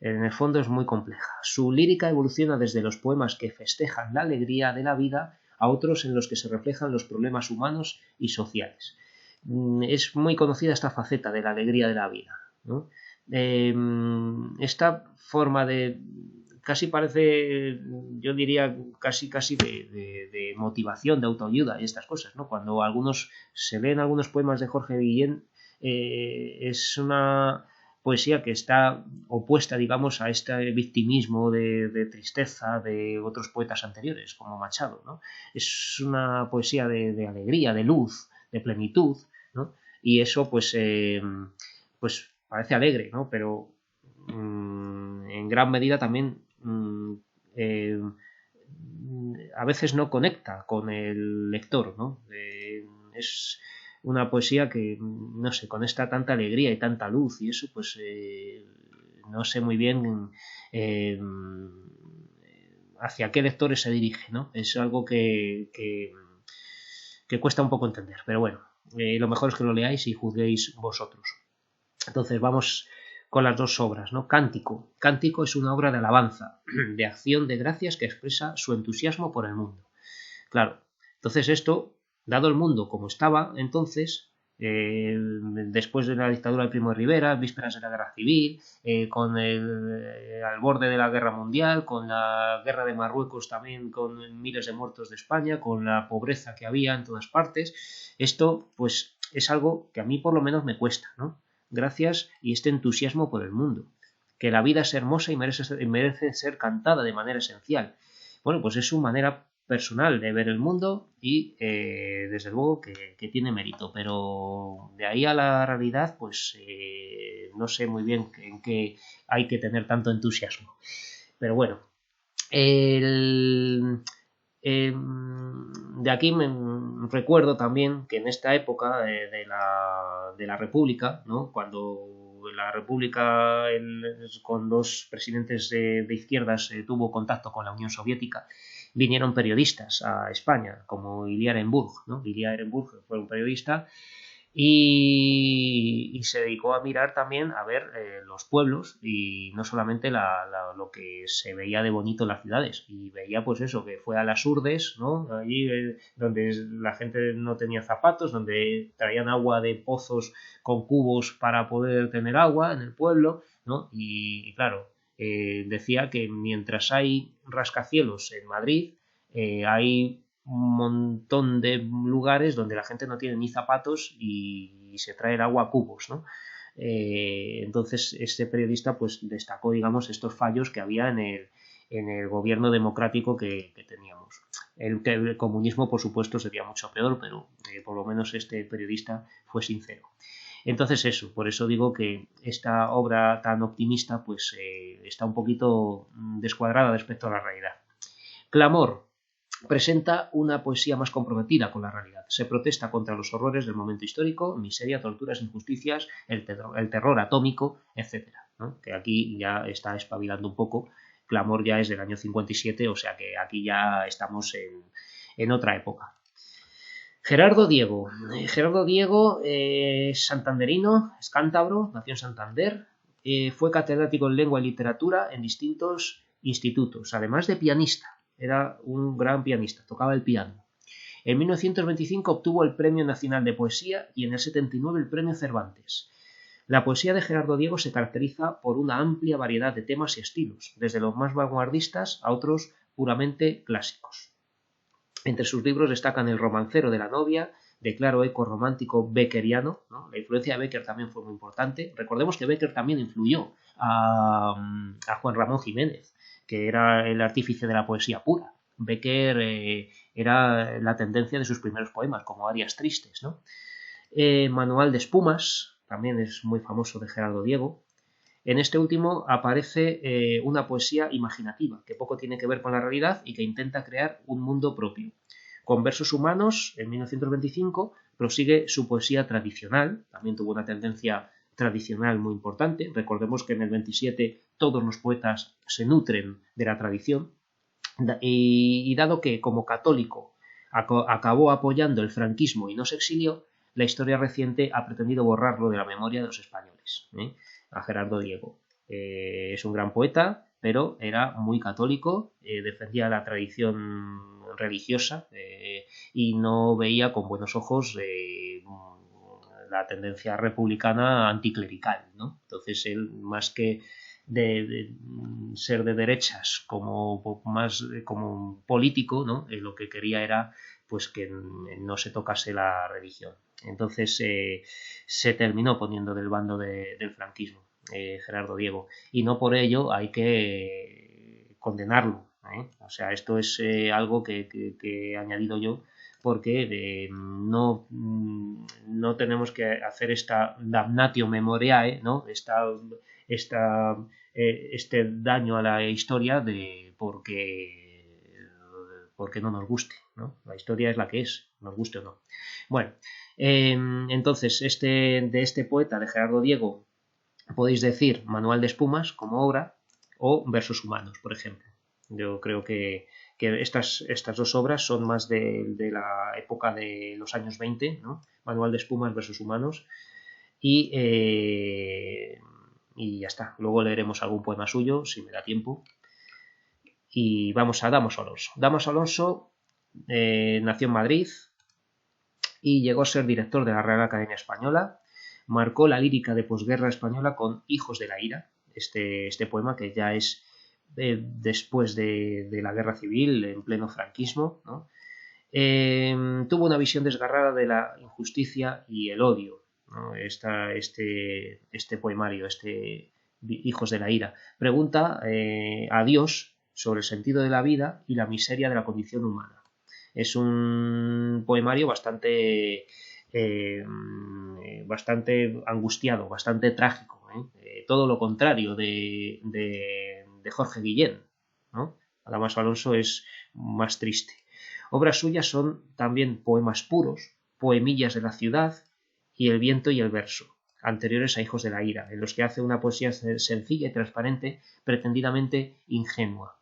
en el fondo es muy compleja. Su lírica evoluciona desde los poemas que festejan la alegría de la vida a otros en los que se reflejan los problemas humanos y sociales. Es muy conocida esta faceta de la alegría de la vida, ¿no? Esta forma de casi parece, yo diría, casi de motivación, de autoayuda y estas cosas, ¿no? Cuando se leen algunos poemas de Jorge Guillén, es una poesía que está opuesta, digamos, a este victimismo de tristeza de otros poetas anteriores, como Machado, ¿no? Es una poesía de alegría, de luz, de plenitud, ¿no? Y eso, pues parece alegre, ¿no? Pero en gran medida también a veces no conecta con el lector, ¿no? Es una poesía que, no sé, con esta tanta alegría y tanta luz y eso, pues no sé muy bien hacia qué lectores se dirige, ¿no? Es algo que cuesta un poco entender, pero bueno, lo mejor es que lo leáis y juzguéis vosotros. Entonces vamos con las dos obras, ¿no? Cántico. Cántico es una obra de alabanza, de acción de gracias que expresa su entusiasmo por el mundo. Claro, entonces esto, dado el mundo como estaba entonces, después de la dictadura de Primo de Rivera, vísperas de la guerra civil, al borde de la guerra mundial, con la guerra de Marruecos también, con miles de muertos de España, con la pobreza que había en todas partes, esto pues es algo que a mí por lo menos me cuesta, ¿no? Gracias y este entusiasmo por el mundo, que la vida es hermosa y merece ser cantada de manera esencial. Bueno, pues es su manera personal de ver el mundo y desde luego que tiene mérito, pero de ahí a la realidad pues no sé muy bien en qué hay que tener tanto entusiasmo, pero bueno, de aquí me recuerdo también que en esta época de la República, ¿no? Cuando la República con dos presidentes de izquierdas tuvo contacto con la Unión Soviética, vinieron periodistas a España, como Ilya Ehrenburg, ¿no? Ilya Ehrenburg fue un periodista y se dedicó a mirar también a ver los pueblos y no solamente lo que se veía de bonito en las ciudades, y veía pues eso, que fue a las urdes, ¿no? Allí donde la gente no tenía zapatos, donde traían agua de pozos con cubos para poder tener agua en el pueblo, ¿no? Y claro, decía que mientras hay rascacielos en Madrid, hay un montón de lugares donde la gente no tiene ni zapatos y se trae el agua a cubos, ¿no? Entonces este periodista pues destacó, digamos, estos fallos que había en el gobierno democrático que teníamos. El comunismo, por supuesto, sería mucho peor, pero por lo menos este periodista fue sincero. Entonces eso, por eso digo que esta obra tan optimista pues está un poquito descuadrada respecto a la realidad. Clamor presenta una poesía más comprometida con la realidad. Se protesta contra los horrores del momento histórico, miseria, torturas, injusticias, el terror atómico, etc., ¿no? Que aquí ya está espabilando un poco. Clamor ya es del año 57, o sea que aquí ya estamos en otra época. Gerardo Diego. Gerardo Diego es santanderino, es cántabro, nació en Santander, fue catedrático en lengua y literatura en distintos institutos, además de pianista. Era un gran pianista, tocaba el piano. En 1925 obtuvo el Premio Nacional de Poesía y en el 79 el Premio Cervantes. La poesía de Gerardo Diego se caracteriza por una amplia variedad de temas y estilos, desde los más vanguardistas a otros puramente clásicos. Entre sus libros destacan El romancero de la novia, de claro eco romántico beckeriano, ¿no? La influencia de Becker también fue muy importante. Recordemos que Becker también influyó a Juan Ramón Jiménez, que era el artífice de la poesía pura. Becker era la tendencia de sus primeros poemas, como Arias Tristes, ¿no? Manual de espumas, también es muy famoso, de Gerardo Diego. En este último aparece una poesía imaginativa, que poco tiene que ver con la realidad y que intenta crear un mundo propio. Con Versos humanos, en 1925, prosigue su poesía tradicional, también tuvo una tendencia tradicional muy importante. Recordemos que en el 27 todos los poetas se nutren de la tradición, y dado que como católico acabó apoyando el franquismo y no se exilió, la historia reciente ha pretendido borrarlo de la memoria de los españoles. A Gerardo Diego. Es un gran poeta, pero era muy católico, defendía la tradición religiosa y no veía con buenos ojos la tendencia republicana anticlerical, ¿no? Entonces él, más que de ser de derechas como más como un político, ¿no? Lo que quería era pues que no se tocase la religión. Entonces se terminó poniendo del bando del franquismo, Gerardo Diego, y no por ello hay que condenarlo. O sea, esto es algo que he añadido yo porque no tenemos que hacer esta damnatio memoriae, ¿no? Este daño a la historia porque no nos guste, ¿no? La historia es la que es, nos guste o no. Bueno, entonces de este poeta, de Gerardo Diego, podéis decir Manual de espumas como obra o Versos humanos, por ejemplo. Yo creo que estas dos obras son más de la época de los años 20, ¿no? Manual de espumas, Versos humanos, y ya está. Luego leeremos algún poema suyo, si me da tiempo. Y vamos a Damos Alonso. Damos Alonso nació en Madrid y llegó a ser director de la Real Academia Española. Marcó la lírica de posguerra española con Hijos de la Ira, este poema que ya es después de la Guerra Civil, en pleno franquismo, ¿no? Tuvo una visión desgarrada de la injusticia y el odio, ¿no? Este poemario, Hijos de la Ira, pregunta a Dios sobre el sentido de la vida y la miseria de la condición humana. Es un poemario bastante angustiado, bastante trágico, todo lo contrario de Jorge Guillén, ¿no? Damos Alonso es más triste. Obras suyas son también poemas puros, poemillas de la ciudad y El viento y el verso, anteriores a Hijos de la Ira, en los que hace una poesía sencilla y transparente, pretendidamente ingenua.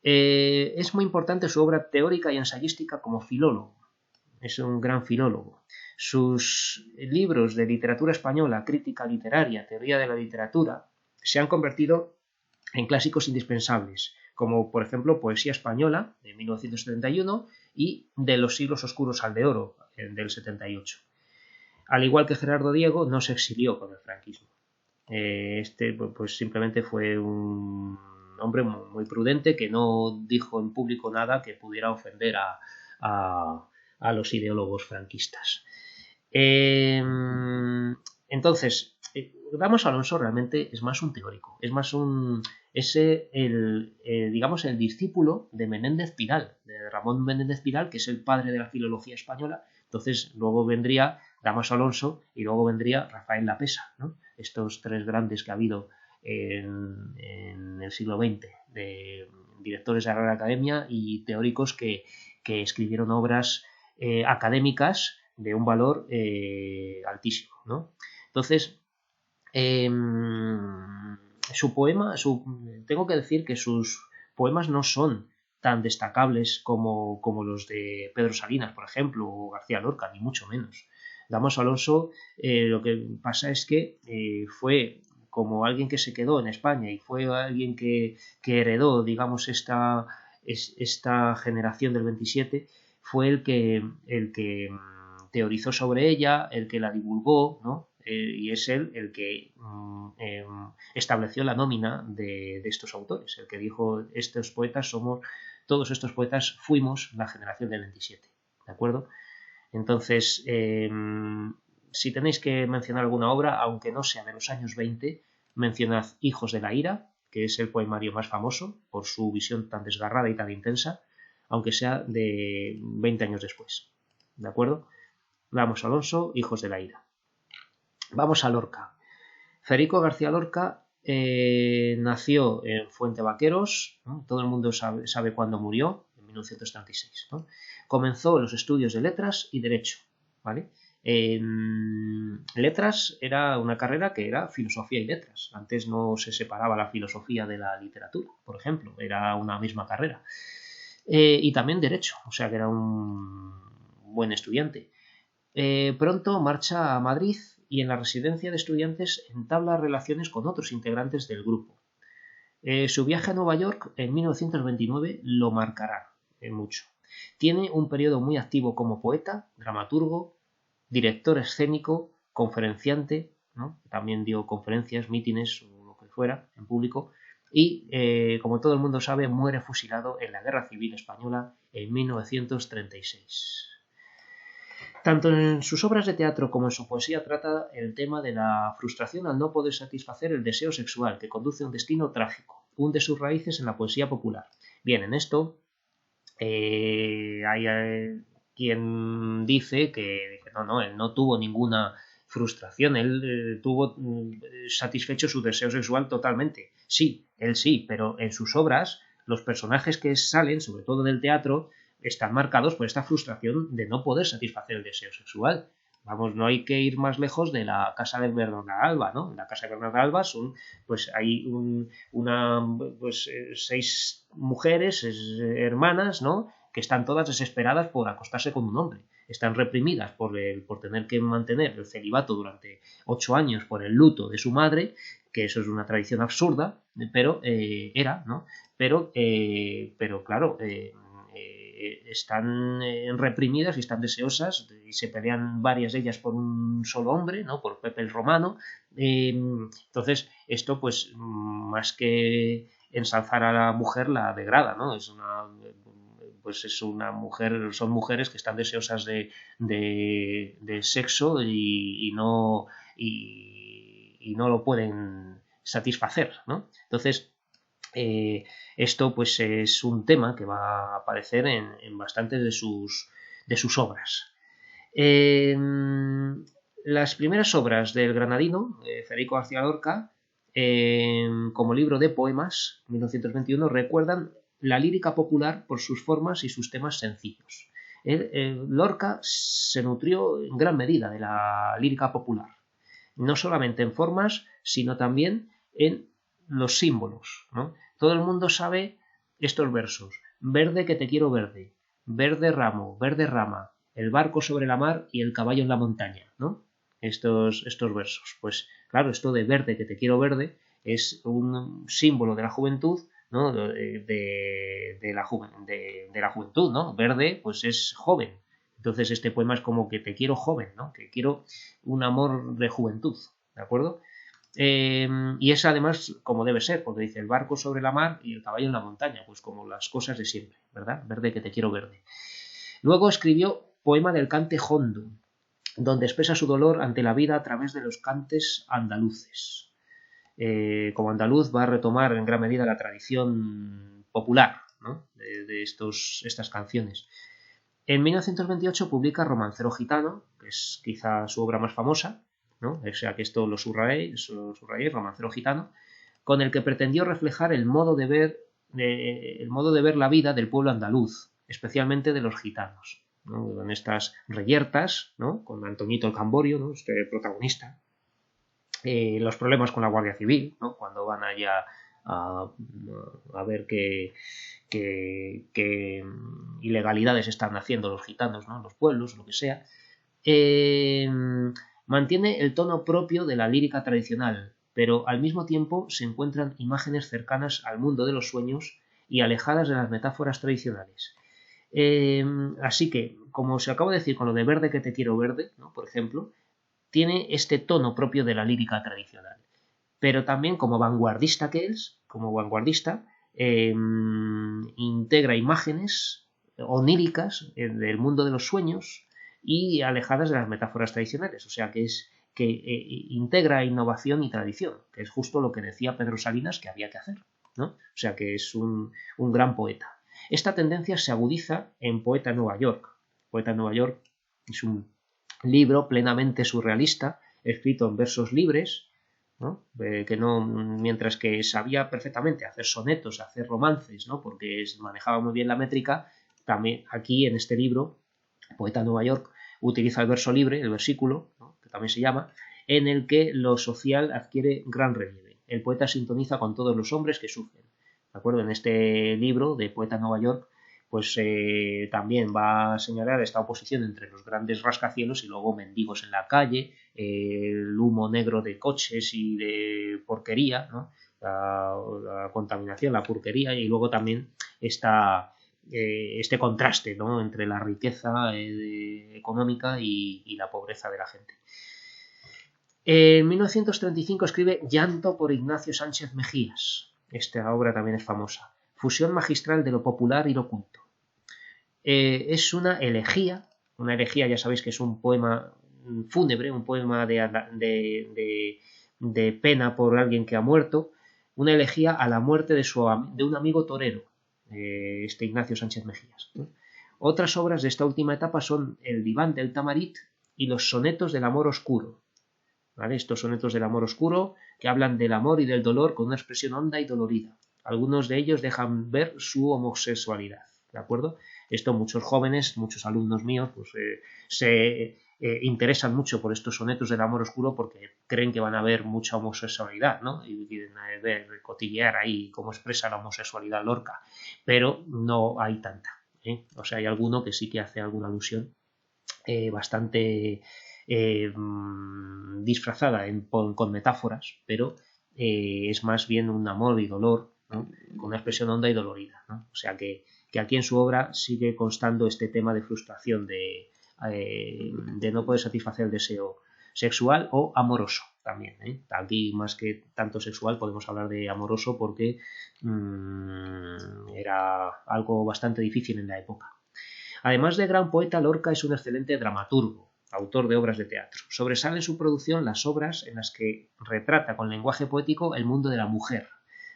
Es muy importante su obra teórica y ensayística como filólogo. Es un gran filólogo. Sus libros de literatura española, crítica literaria, teoría de la literatura, se han convertido en clásicos indispensables, como por ejemplo Poesía Española, de 1971, y De los siglos oscuros al de oro, del 78. Al igual que Gerardo Diego, no se exilió con el franquismo. Pues simplemente fue un hombre muy prudente que no dijo en público nada que pudiera ofender a los ideólogos franquistas. Entonces, Damos Alonso realmente es más un teórico, es más digamos, el discípulo de Menéndez Pidal, de Ramón Menéndez Pidal, que es el padre de la filología española. Entonces, luego vendría Damos Alonso y luego vendría Rafael Lapesa, ¿no? Estos tres grandes que ha habido en el siglo XX, de directores de la Real Academia y teóricos que escribieron obras académicas de un valor altísimo, ¿no? Entonces, su poema, tengo que decir que sus poemas no son tan destacables como los de Pedro Salinas, por ejemplo, o García Lorca, ni mucho menos. Dámaso Alonso, lo que pasa es que fue como alguien que se quedó en España y fue alguien que heredó, digamos, esta generación del 27, fue el que teorizó sobre ella, el que la divulgó, ¿no? Y es él el que estableció la nómina de estos autores, el que dijo, todos estos poetas fuimos la generación del 27, ¿de acuerdo? Entonces, si tenéis que mencionar alguna obra, aunque no sea de los años 20, mencionad Hijos de la Ira, que es el poemario más famoso por su visión tan desgarrada y tan intensa, aunque sea de 20 años después. ¿De acuerdo? Vamos, Alonso, Hijos de la Ira. Vamos a Lorca. Federico García Lorca nació en Fuente Vaqueros, ¿no? Todo el mundo sabe cuándo murió, en 1936. ¿No? Comenzó los estudios de letras y derecho, ¿vale? Letras era una carrera que era filosofía y letras. Antes no se separaba la filosofía de la literatura, por ejemplo, era una misma carrera. Y también derecho, o sea que era un buen estudiante. Pronto marcha a Madrid y en la residencia de estudiantes entabla relaciones con otros integrantes del grupo. Su viaje a Nueva York en 1929 lo marcará mucho. Tiene un periodo muy activo como poeta, dramaturgo, director escénico, conferenciante, ¿no? También dio conferencias, mítines o lo que fuera en público, y como todo el mundo sabe, muere fusilado en la Guerra Civil Española en 1936. Tanto en sus obras de teatro como en su poesía trata el tema de la frustración al no poder satisfacer el deseo sexual que conduce a un destino trágico, hunde sus raíces en la poesía popular. Bien, en esto hay quien dice que no, él no tuvo ninguna frustración, él tuvo satisfecho su deseo sexual totalmente. Sí, él sí, pero en sus obras los personajes que salen, sobre todo del teatro, están marcados por esta frustración de no poder satisfacer el deseo sexual. Vamos, no hay que ir más lejos de la casa de Bernarda Alba, ¿no? En la casa de Bernarda Alba hay 6 mujeres, hermanas, ¿no? Que están todas desesperadas por acostarse con un hombre. Están reprimidas por tener que mantener el celibato durante 8 años por el luto de su madre, que eso es una tradición absurda, pero ¿no? Pero claro, están reprimidas y están deseosas y se pelean varias de ellas por un solo hombre, ¿no? Por Pepe el Romano. Entonces esto pues más que ensalzar a la mujer la degrada, ¿no? Es una mujer, son mujeres que están deseosas de sexo y no lo pueden satisfacer, ¿no? Entonces esto pues es un tema que va a aparecer en bastantes de sus obras. Las primeras obras del granadino Federico García Lorca, como libro de poemas, 1921, recuerdan la lírica popular por sus formas y sus temas sencillos. Lorca se nutrió en gran medida de la lírica popular, no solamente en formas, sino también en los símbolos, ¿no? Todo el mundo sabe estos versos: verde que te quiero verde, verde ramo, verde rama, el barco sobre la mar y el caballo en la montaña, ¿no? Estos versos. Pues claro, esto de verde que te quiero verde es un símbolo de la juventud, ¿no? de la juventud, ¿no? Verde pues es joven. Entonces este poema es como que te quiero joven, ¿no? Que quiero un amor de juventud, ¿de acuerdo? Y es además como debe ser, porque dice el barco sobre la mar y el caballo en la montaña, pues como las cosas de siempre, ¿verdad? Verde que te quiero verde. Luego escribió Poema del cante jondo, donde expresa su dolor ante la vida a través de los cantes andaluces. Como andaluz va a retomar en gran medida la tradición popular, ¿no? de estas canciones. En 1928 publica Romancero gitano, que es quizá su obra más famosa, ¿no? O sea que esto lo subrayé, Romancero gitano, con el que pretendió reflejar el modo de ver la vida del pueblo andaluz, especialmente de los gitanos, ¿no? Con estas reyertas, ¿no? Con Antoñito el Camborio, ¿no? Este protagonista, los problemas con la Guardia Civil, ¿no? Cuando van allá a ver qué ilegalidades están haciendo los gitanos, ¿no? Los pueblos, lo que sea. Mantiene el tono propio de la lírica tradicional, pero al mismo tiempo se encuentran imágenes cercanas al mundo de los sueños y alejadas de las metáforas tradicionales. Así que, como se acabo de decir con lo de verde que te quiero verde, ¿no? Por ejemplo, tiene este tono propio de la lírica tradicional. Pero también como vanguardista que es, como vanguardista, integra imágenes oníricas del mundo de los sueños y alejadas de las metáforas tradicionales. O sea que integra innovación y tradición, que es justo lo que decía Pedro Salinas que había que hacer, ¿no? O sea que es un gran poeta. Esta tendencia se agudiza en Poeta en Nueva York. Poeta en Nueva York es un libro plenamente surrealista, escrito en versos libres, ¿no? Que no, mientras que sabía perfectamente hacer sonetos, hacer romances, ¿no? Porque manejaba muy bien la métrica, también aquí en este libro, Poeta en Nueva York, utiliza el verso libre, el versículo, ¿no? Que también se llama, en el que lo social adquiere gran relieve. El poeta sintoniza con todos los hombres que sufren. ¿De acuerdo? En este libro de Poeta en Nueva York, pues también va a señalar esta oposición entre los grandes rascacielos y luego mendigos en la calle, el humo negro de coches y de porquería, ¿no? La contaminación, la porquería, y luego también este contraste, ¿no? Entre la riqueza económica y la pobreza de la gente. En 1935 escribe Llanto por Ignacio Sánchez Mejías. Esta obra también es famosa. Fusión magistral de lo popular y lo culto. Es una elegía ya sabéis que es un poema fúnebre, un poema de pena por alguien que ha muerto, una elegía a la muerte de un amigo torero, este Ignacio Sánchez Mejías. Otras obras de esta última etapa son El diván del Tamarit y los sonetos del amor oscuro. ¿Vale? Estos sonetos del amor oscuro que hablan del amor y del dolor con una expresión honda y dolorida. Algunos de ellos dejan ver su homosexualidad, ¿de acuerdo? Esto muchos jóvenes, muchos alumnos míos, pues se interesan mucho por estos sonetos del amor oscuro porque creen que van a ver mucha homosexualidad, ¿no? Y quieren ver, cotillear ahí cómo expresa la homosexualidad Lorca, pero no hay tanta, ¿eh? O sea, hay alguno que sí que hace alguna alusión bastante disfrazada con metáforas, pero es más bien un amor y dolor, ¿no? Con una expresión honda y dolorida, ¿no? O sea que aquí en su obra sigue constando este tema de frustración, de no poder satisfacer el deseo sexual o amoroso también, ¿eh? Aquí más que tanto sexual podemos hablar de amoroso porque era algo bastante difícil en la época. Además de gran poeta, Lorca es un excelente dramaturgo, autor de obras de teatro. Sobresale en su producción las obras en las que retrata con lenguaje poético el mundo de la mujer,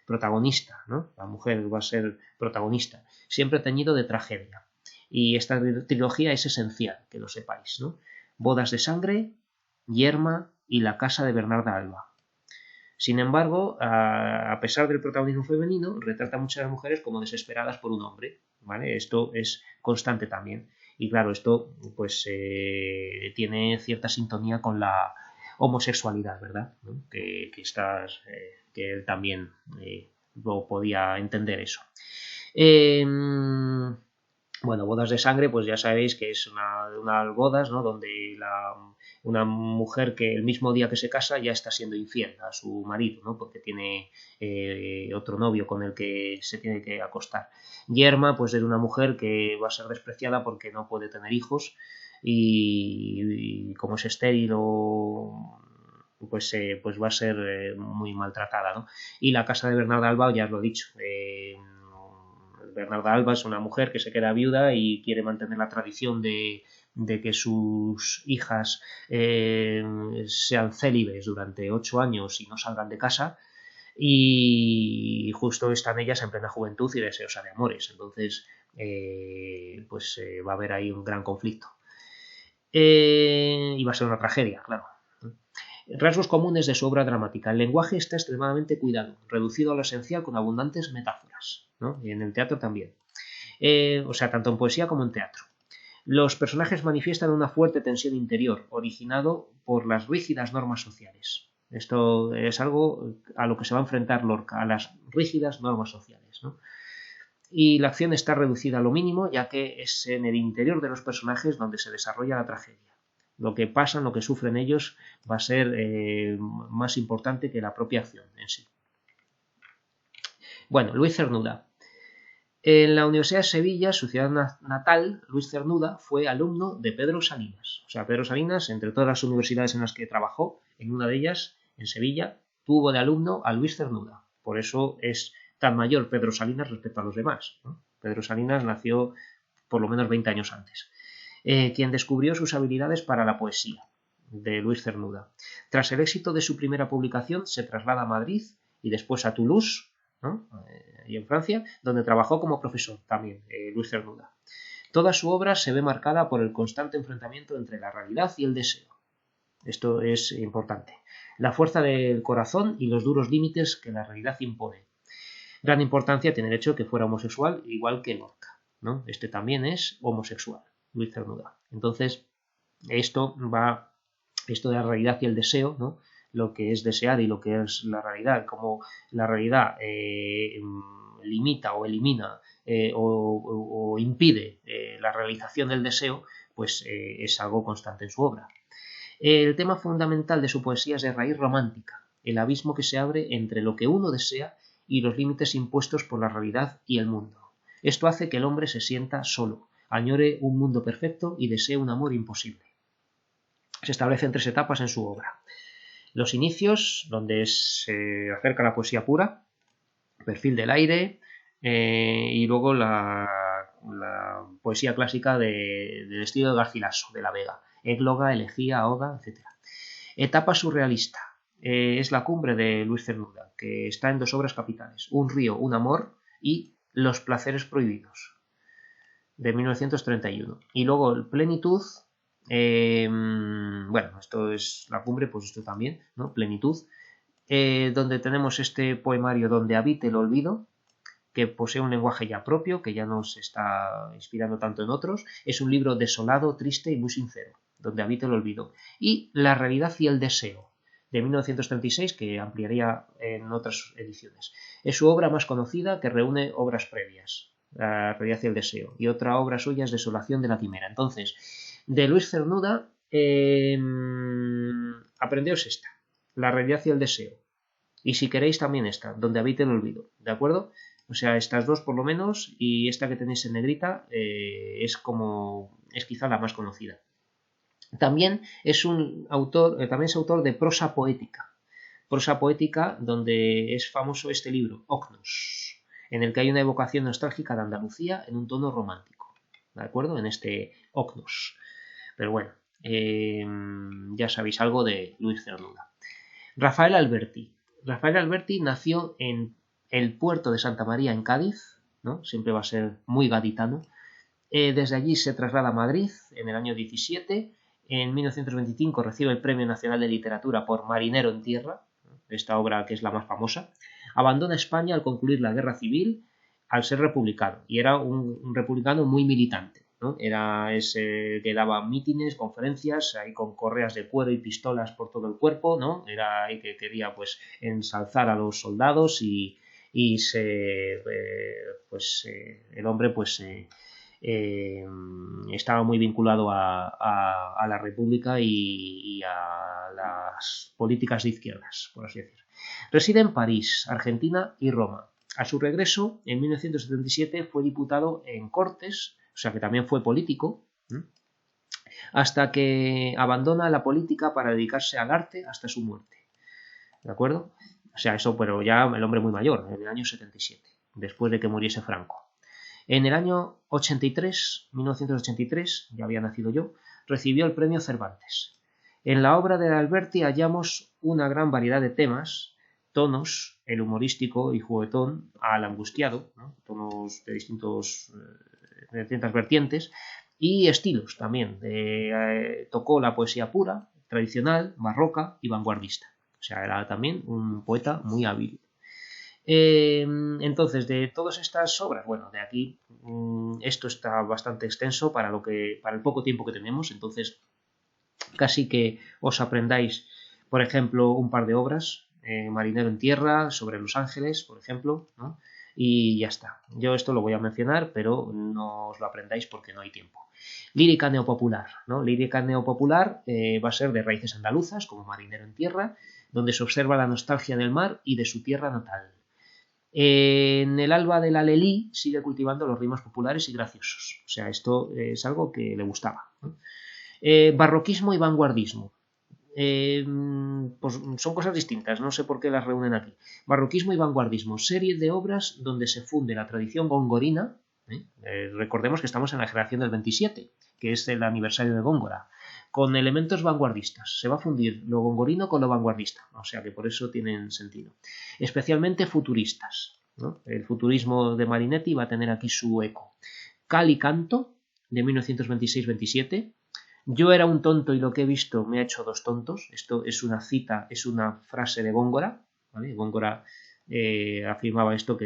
protagonista, ¿no? La mujer va a ser protagonista, siempre teñido de tragedia. Y esta trilogía es esencial, que lo sepáis, ¿no? Bodas de sangre, Yerma y La casa de Bernarda Alba. Sin embargo, a pesar del protagonismo femenino, retrata a muchas mujeres como desesperadas por un hombre, ¿vale? Esto es constante también. Y claro, esto pues tiene cierta sintonía con la homosexualidad, ¿verdad? ¿No? Que él también lo podía entender eso. Bueno, bodas de sangre, pues ya sabéis que es unas bodas, ¿no? Donde una mujer que el mismo día que se casa ya está siendo infiel a su marido, ¿no? Porque tiene otro novio con el que se tiene que acostar. Yerma, pues es una mujer que va a ser despreciada porque no puede tener hijos y como es estéril pues va a ser muy maltratada, ¿no? Y la casa de Bernarda Alba, ya os lo he dicho, Bernarda Alba es una mujer que se queda viuda y quiere mantener la tradición de que sus hijas sean célibes durante 8 años y no salgan de casa, y justo están ellas en plena juventud y deseosa de amores, entonces va a haber ahí un gran conflicto y va a ser una tragedia, claro. Rasgos comunes de su obra dramática. El lenguaje está extremadamente cuidado, reducido a lo esencial con abundantes metáforas, ¿no? Y en el teatro también. O sea, tanto en poesía como en teatro. Los personajes manifiestan una fuerte tensión interior, originado por las rígidas normas sociales. Esto es algo a lo que se va a enfrentar Lorca, a las rígidas normas sociales, ¿no? Y la acción está reducida a lo mínimo, ya que es en el interior de los personajes donde se desarrolla la tragedia. Lo que pasa, lo que sufren ellos, va a ser más importante que la propia acción en sí. Bueno, Luis Cernuda. En la Universidad de Sevilla, su ciudad natal, Luis Cernuda fue alumno de Pedro Salinas. O sea, Pedro Salinas, entre todas las universidades en las que trabajó, en una de ellas, en Sevilla, tuvo de alumno a Luis Cernuda. Por eso es tan mayor Pedro Salinas respecto a los demás, ¿no? Pedro Salinas nació por lo menos 20 años antes. Quien descubrió sus habilidades para la poesía, de Luis Cernuda. Tras el éxito de su primera publicación, se traslada a Madrid y después a Toulouse, ¿no? Y en Francia, donde trabajó como profesor también, Luis Cernuda. Toda su obra se ve marcada por el constante enfrentamiento entre la realidad y el deseo. Esto es importante. La fuerza del corazón y los duros límites que la realidad impone. Gran importancia tiene el hecho de que fuera homosexual, igual que Lorca, ¿no? Este también es homosexual, Luis Cernuda. Entonces, esto de la realidad y el deseo, ¿no? Lo que es desear y lo que es la realidad, como la realidad limita o elimina o impide la realización del deseo, pues es algo constante en su obra. El tema fundamental de su poesía es de raíz romántica, el abismo que se abre entre lo que uno desea y los límites impuestos por la realidad y el mundo. Esto hace que el hombre se sienta solo, añore un mundo perfecto y desee un amor imposible. Se establecen 3 etapas en su obra. Los inicios, donde se acerca la poesía pura, perfil del aire, y luego la poesía clásica del estilo de Garcilaso, de la Vega, égloga, elegía, oda, etc. Etapa surrealista. Es la cumbre de Luis Cernuda, que está en 2 obras capitales, Un río, un amor y Los placeres prohibidos, de 1931. Y luego Plenitud, bueno, esto es la cumbre, pues esto también, ¿no? Plenitud, donde tenemos este poemario donde habita el olvido, que posee un lenguaje ya propio, que ya no se está inspirando tanto en otros. Es un libro desolado, triste y muy sincero, donde habita el olvido. Y La realidad y el deseo, de 1936, que ampliaría en otras ediciones. Es su obra más conocida, que reúne obras previas, La realidad y el deseo, y otra obra suya es Desolación de la quimera. Entonces, de Luis Cernuda, aprendeos esta, La realidad y el deseo. Y si queréis también esta, Donde habita el olvido, ¿de acuerdo? O sea, estas 2 por lo menos, y esta que tenéis en negrita es quizá la más conocida. También es autor de prosa poética donde es famoso este libro, Ocnos, en el que hay una evocación nostálgica de Andalucía en un tono romántico, ¿de acuerdo? En este Ocnos. Pero bueno, ya sabéis algo de Luis Cernuda. Rafael Alberti. Rafael Alberti nació en el puerto de Santa María, en Cádiz, ¿no? Siempre va a ser muy gaditano. Desde allí se traslada a Madrid en el año 17. En 1925 recibe el Premio Nacional de Literatura por Marinero en Tierra, esta obra que es la más famosa. Abandona España al concluir la Guerra Civil al ser republicano, y era un republicano muy militante, ¿no? Era ese que daba mítines, conferencias, ahí con correas de cuero y pistolas por todo el cuerpo, ¿no? Era ahí que quería pues ensalzar a los soldados y el hombre pues estaba muy vinculado a la República y a las políticas de izquierdas, por así decir. Reside en París, Argentina y Roma. A su regreso, en 1977, fue diputado en Cortes, o sea que también fue político, hasta que abandona la política para dedicarse al arte hasta su muerte. ¿De acuerdo? O sea, eso, pero ya el hombre muy mayor, en el año 77, después de que muriese Franco. En el año 1983, ya había nacido yo, recibió el premio Cervantes. En la obra de Alberti hallamos una gran variedad de temas, tonos, el humorístico y juguetón al angustiado, ¿no? Tonos de distintas vertientes, y estilos también. Tocó la poesía pura, tradicional, barroca y vanguardista. O sea, era también un poeta muy hábil. Entonces, de todas estas obras, bueno, de aquí esto está bastante extenso para el poco tiempo que tenemos, entonces casi que os aprendáis Por ejemplo, un par de obras, Marinero en tierra, sobre Los Ángeles, por ejemplo, ¿no? Y ya está. Yo esto lo voy a mencionar, pero no os lo aprendáis porque no hay tiempo. Lírica neopopular, ¿no? Lírica neopopular va a ser de raíces andaluzas, como Marinero en tierra, donde se observa la nostalgia del mar y de su tierra natal. En el alba del Alelí sigue cultivando los ritmos populares y graciosos. O sea, esto es algo que le gustaba, ¿no? Barroquismo y vanguardismo. Pues son cosas distintas, no sé por qué las reúnen aquí. Barroquismo y vanguardismo, serie de obras donde se funde la tradición gongorina. Recordemos que estamos en la generación del 27, que es el aniversario de Góngora, con elementos vanguardistas. Se va a fundir lo gongorino con lo vanguardista, o sea que por eso tienen sentido. Especialmente futuristas, ¿no? El futurismo de Marinetti va a tener aquí su eco. Cal y canto, de 1926-27. Yo era un tonto y lo que he visto me ha hecho dos tontos. Esto es una cita, es una frase de Góngora, ¿vale? Góngora afirmaba esto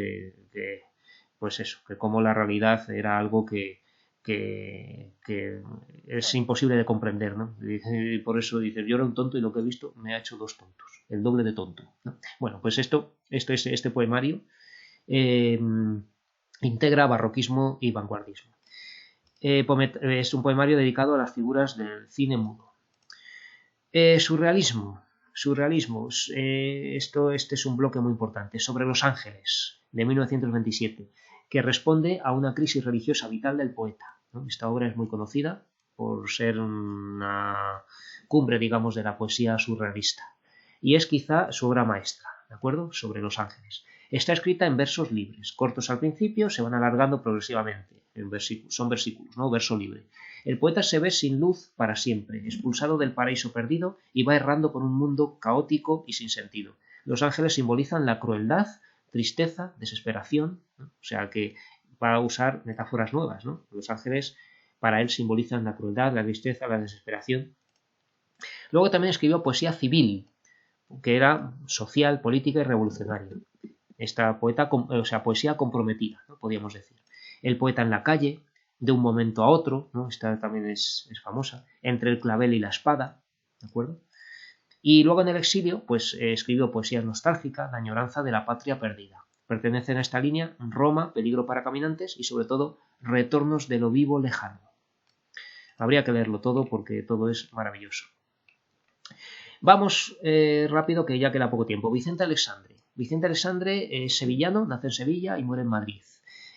pues eso, que como la realidad era algo que es imposible de comprender, ¿no? Y por eso dice, yo era un tonto y lo que he visto me ha hecho dos tontos, el doble de tonto, ¿no? Bueno, pues esto es este poemario integra barroquismo y vanguardismo. Es un poemario dedicado a las figuras del cine mudo. Surrealismo. Este es un bloque muy importante. Sobre Los Ángeles, de 1927, que responde a una crisis religiosa vital del poeta, ¿no? Esta obra es muy conocida por ser una cumbre, digamos, de la poesía surrealista. Y es quizá su obra maestra, ¿de acuerdo? Sobre Los Ángeles. Está escrita en versos libres, cortos al principio, se van alargando progresivamente. Son versículos, ¿no? Verso libre. El poeta se ve sin luz para siempre, expulsado del paraíso perdido y va errando por un mundo caótico y sin sentido. Los ángeles simbolizan la crueldad, tristeza, desesperación, ¿no? O sea que va a usar metáforas nuevas, ¿no? Los ángeles para él simbolizan la crueldad, la tristeza, la desesperación. Luego también escribió poesía civil, que era social, política y revolucionaria. Esta poesía comprometida, ¿no? Podríamos decir. El poeta en la calle, de un momento a otro, ¿no? Esta también es famosa, entre el clavel y la espada, ¿de acuerdo? Y luego en el exilio, pues escribió poesía nostálgica, la añoranza de la patria perdida. Pertenecen a esta línea Roma, peligro para caminantes y sobre todo retornos de lo vivo lejano. Habría que leerlo todo porque todo es maravilloso. Vamos rápido que ya queda poco tiempo. Vicente Alexandre. Vicente Alexandre es sevillano, nace en Sevilla y muere en Madrid.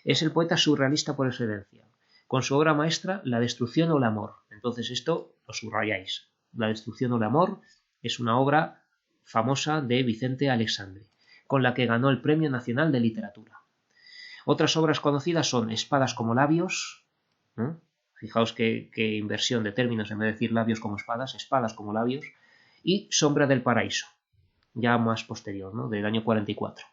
Es el poeta surrealista por excelencia, con su obra maestra La destrucción o el amor. Entonces esto lo subrayáis. La destrucción o el amor es una obra famosa de Vicente Alexandre, con la que ganó el Premio Nacional de Literatura. Otras obras conocidas son Espadas como labios, ¿no? Fijaos qué inversión de términos, en vez de decir labios como espadas como labios, y Sombra del paraíso, ya más posterior, ¿no? Del año 44.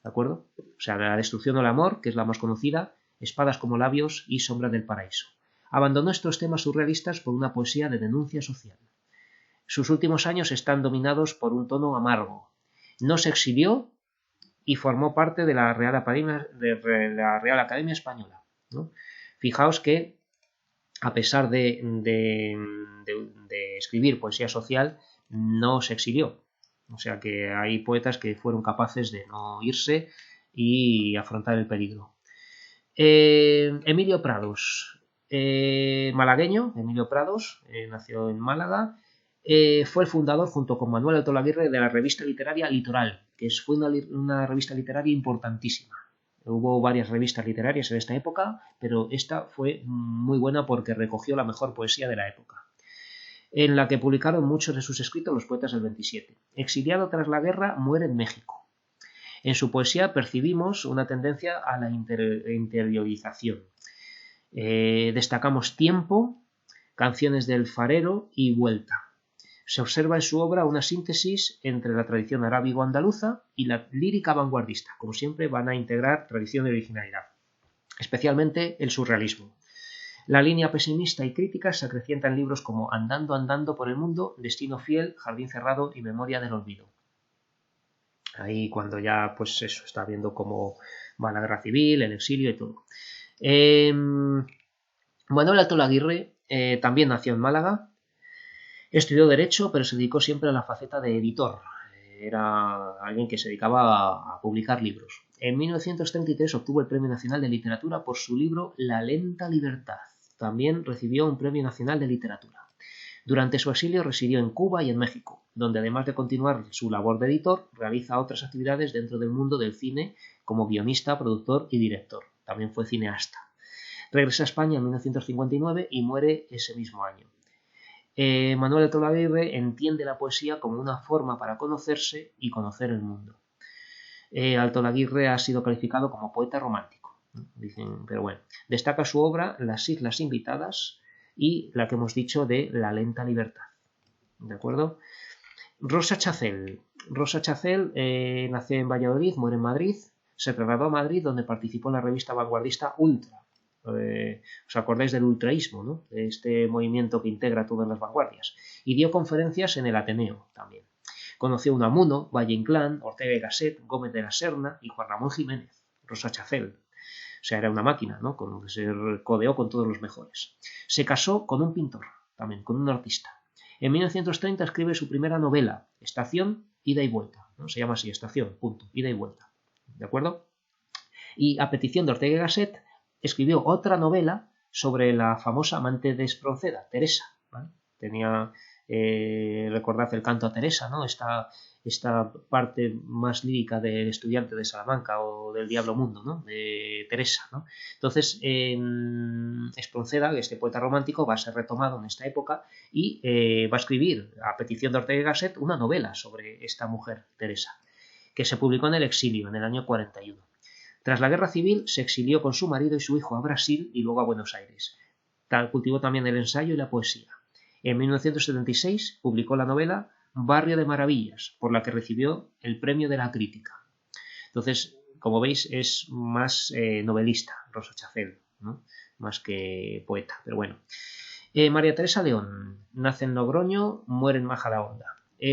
¿De acuerdo? O sea, La destrucción del amor, que es la más conocida, Espadas como labios y Sombra del paraíso. Abandonó estos temas surrealistas por una poesía de denuncia social. Sus últimos años están dominados por un tono amargo. No se exilió y formó parte de la Real Academia Española, ¿no? Fijaos que, a pesar de escribir poesía social, no se exilió. O sea que hay poetas que fueron capaces de no irse y afrontar el peligro. Emilio Prados, malagueño, Emilio Prados, nació en Málaga, fue el fundador junto con Manuel Alto Laguirre de la revista literaria Litoral, que fue una revista literaria importantísima. Hubo varias revistas literarias en esta época, pero esta fue muy buena porque recogió la mejor poesía de la época, en la que publicaron muchos de sus escritos los poetas del 27. Exiliado tras la guerra, muere en México. En su poesía percibimos una tendencia a la interiorización. Destacamos Tiempo, Canciones del Farero y Vuelta. Se observa en su obra una síntesis entre la tradición arábigo-andaluza y la lírica vanguardista. Como siempre, van a integrar tradición y originalidad, especialmente el surrealismo. La línea pesimista y crítica se acrecienta en libros como Andando, andando por el mundo, Destino fiel, Jardín cerrado y Memoria del olvido. Ahí cuando ya, pues eso, está viendo cómo va la guerra civil, el exilio y todo. Manuel Alto Laguirre también nació en Málaga. Estudió Derecho, pero se dedicó siempre a la faceta de editor. Era alguien que se dedicaba a publicar libros. En 1933 obtuvo el Premio Nacional de Literatura por su libro La lenta libertad. También recibió un Premio Nacional de Literatura. Durante su exilio residió en Cuba y en México, donde además de continuar su labor de editor, realiza otras actividades dentro del mundo del cine como guionista, productor y director. También fue cineasta. Regresa a España en 1959 y muere ese mismo año. Manuel Altolaguirre entiende la poesía como una forma para conocerse y conocer el mundo. Altolaguirre ha sido calificado como poeta romántico, dicen, pero bueno. Destaca su obra Las Islas Invitadas y la que hemos dicho de La lenta libertad. ¿De acuerdo? Rosa Chacel. Rosa Chacel nació en Valladolid, muere en Madrid. Se trasladó a Madrid, donde participó en la revista vanguardista Ultra. ¿Os acordáis del ultraísmo, ¿no? Este movimiento que integra todas las vanguardias? Y dio conferencias en el Ateneo también. Conoció a Unamuno, Valle Inclán, Ortega y Gasset, Gómez de la Serna y Juan Ramón Jiménez. Rosa Chacel. O sea, era una máquina, ¿no? Con lo que se codeó con todos los mejores. Se casó con un pintor, también, con un artista. En 1930 escribe su primera novela, Estación, ida y vuelta, ¿no? Se llama así, Estación, punto, ida y vuelta. ¿De acuerdo? Y a petición de Ortega y Gasset, escribió otra novela sobre la famosa amante de Espronceda, Teresa, ¿vale? Tenía, recordad el canto a Teresa, ¿no? Esta parte más lírica del Estudiante de Salamanca o del Diablo Mundo, ¿no? De Teresa, ¿no? Entonces, Espronceda, este poeta romántico, va a ser retomado en esta época y va a escribir, a petición de Ortega y Gasset, una novela sobre esta mujer, Teresa, que se publicó en el exilio en el año 41. Tras la guerra civil se exilió con su marido y su hijo a Brasil y luego a Buenos Aires. Cultivó también el ensayo y la poesía. En 1976 publicó la novela Barrio de Maravillas, por la que recibió el Premio de la Crítica. Entonces, como veis, es más novelista, Rosa Chacel, ¿no? Más que poeta, pero bueno. María Teresa León nace en Logroño, muere en Majadahonda.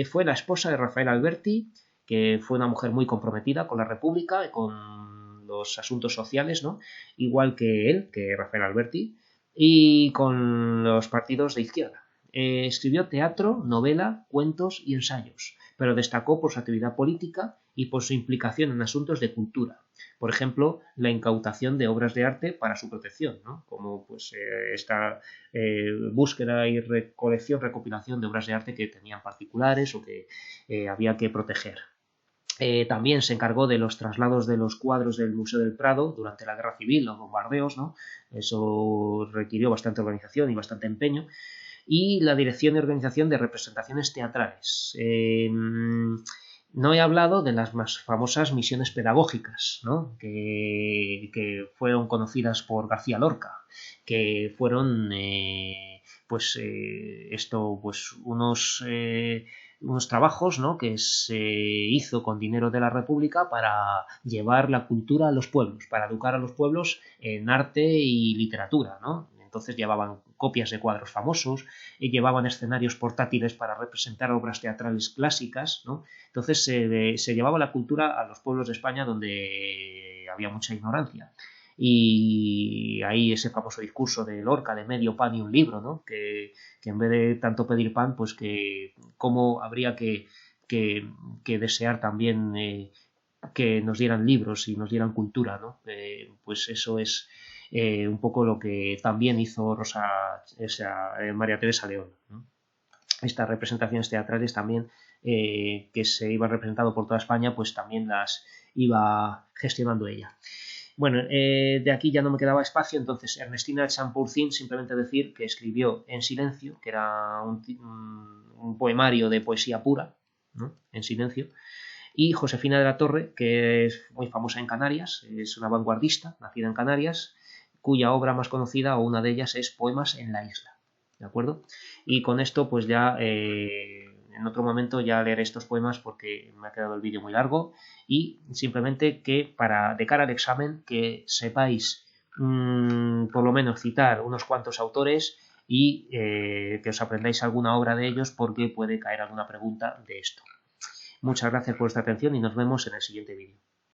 Fue la esposa de Rafael Alberti, que fue una mujer muy comprometida con la República y con los asuntos sociales, ¿no? Igual que él, que Rafael Alberti, y con los partidos de izquierda. Escribió teatro, novela, cuentos y ensayos, pero destacó por su actividad política y por su implicación en asuntos de cultura. Por ejemplo, la incautación de obras de arte para su protección, ¿no? Como pues esta búsqueda y recopilación de obras de arte que tenían particulares o que había que proteger. También se encargó de los traslados de los cuadros del Museo del Prado durante la Guerra Civil, los bombardeos, ¿no? Eso requirió bastante organización y bastante empeño. Y la dirección y organización de representaciones teatrales. No he hablado de las más famosas misiones pedagógicas, ¿no? que fueron conocidas por García Lorca, que fueron unos trabajos, ¿no? Que se hizo con dinero de la República para llevar la cultura a los pueblos, para educar a los pueblos en arte y literatura, ¿no? Entonces llevaban copias de cuadros famosos y llevaban escenarios portátiles para representar obras teatrales clásicas, ¿no? Entonces se llevaba la cultura a los pueblos de España donde había mucha ignorancia. Y ahí ese famoso discurso de Lorca de medio pan y un libro, ¿no? Que en vez de tanto pedir pan, pues que cómo habría que desear también que nos dieran libros y nos dieran cultura, ¿no? Pues eso es un poco lo que también hizo María Teresa León, ¿no? Estas representaciones teatrales también que se iban representando por toda España, pues también las iba gestionando ella. Bueno, de aquí ya no me quedaba espacio, entonces Ernestina Champurcín, simplemente decir que escribió En silencio, que era un poemario de poesía pura, ¿no? En silencio, y Josefina de la Torre, que es muy famosa en Canarias, es una vanguardista, nacida en Canarias, cuya obra más conocida o una de ellas es Poemas en la isla, ¿de acuerdo? Y con esto pues ya en otro momento ya leeré estos poemas porque me ha quedado el vídeo muy largo y simplemente que de cara al examen que sepáis por lo menos citar unos cuantos autores y que os aprendáis alguna obra de ellos porque puede caer alguna pregunta de esto. Muchas gracias por vuestra atención y nos vemos en el siguiente vídeo.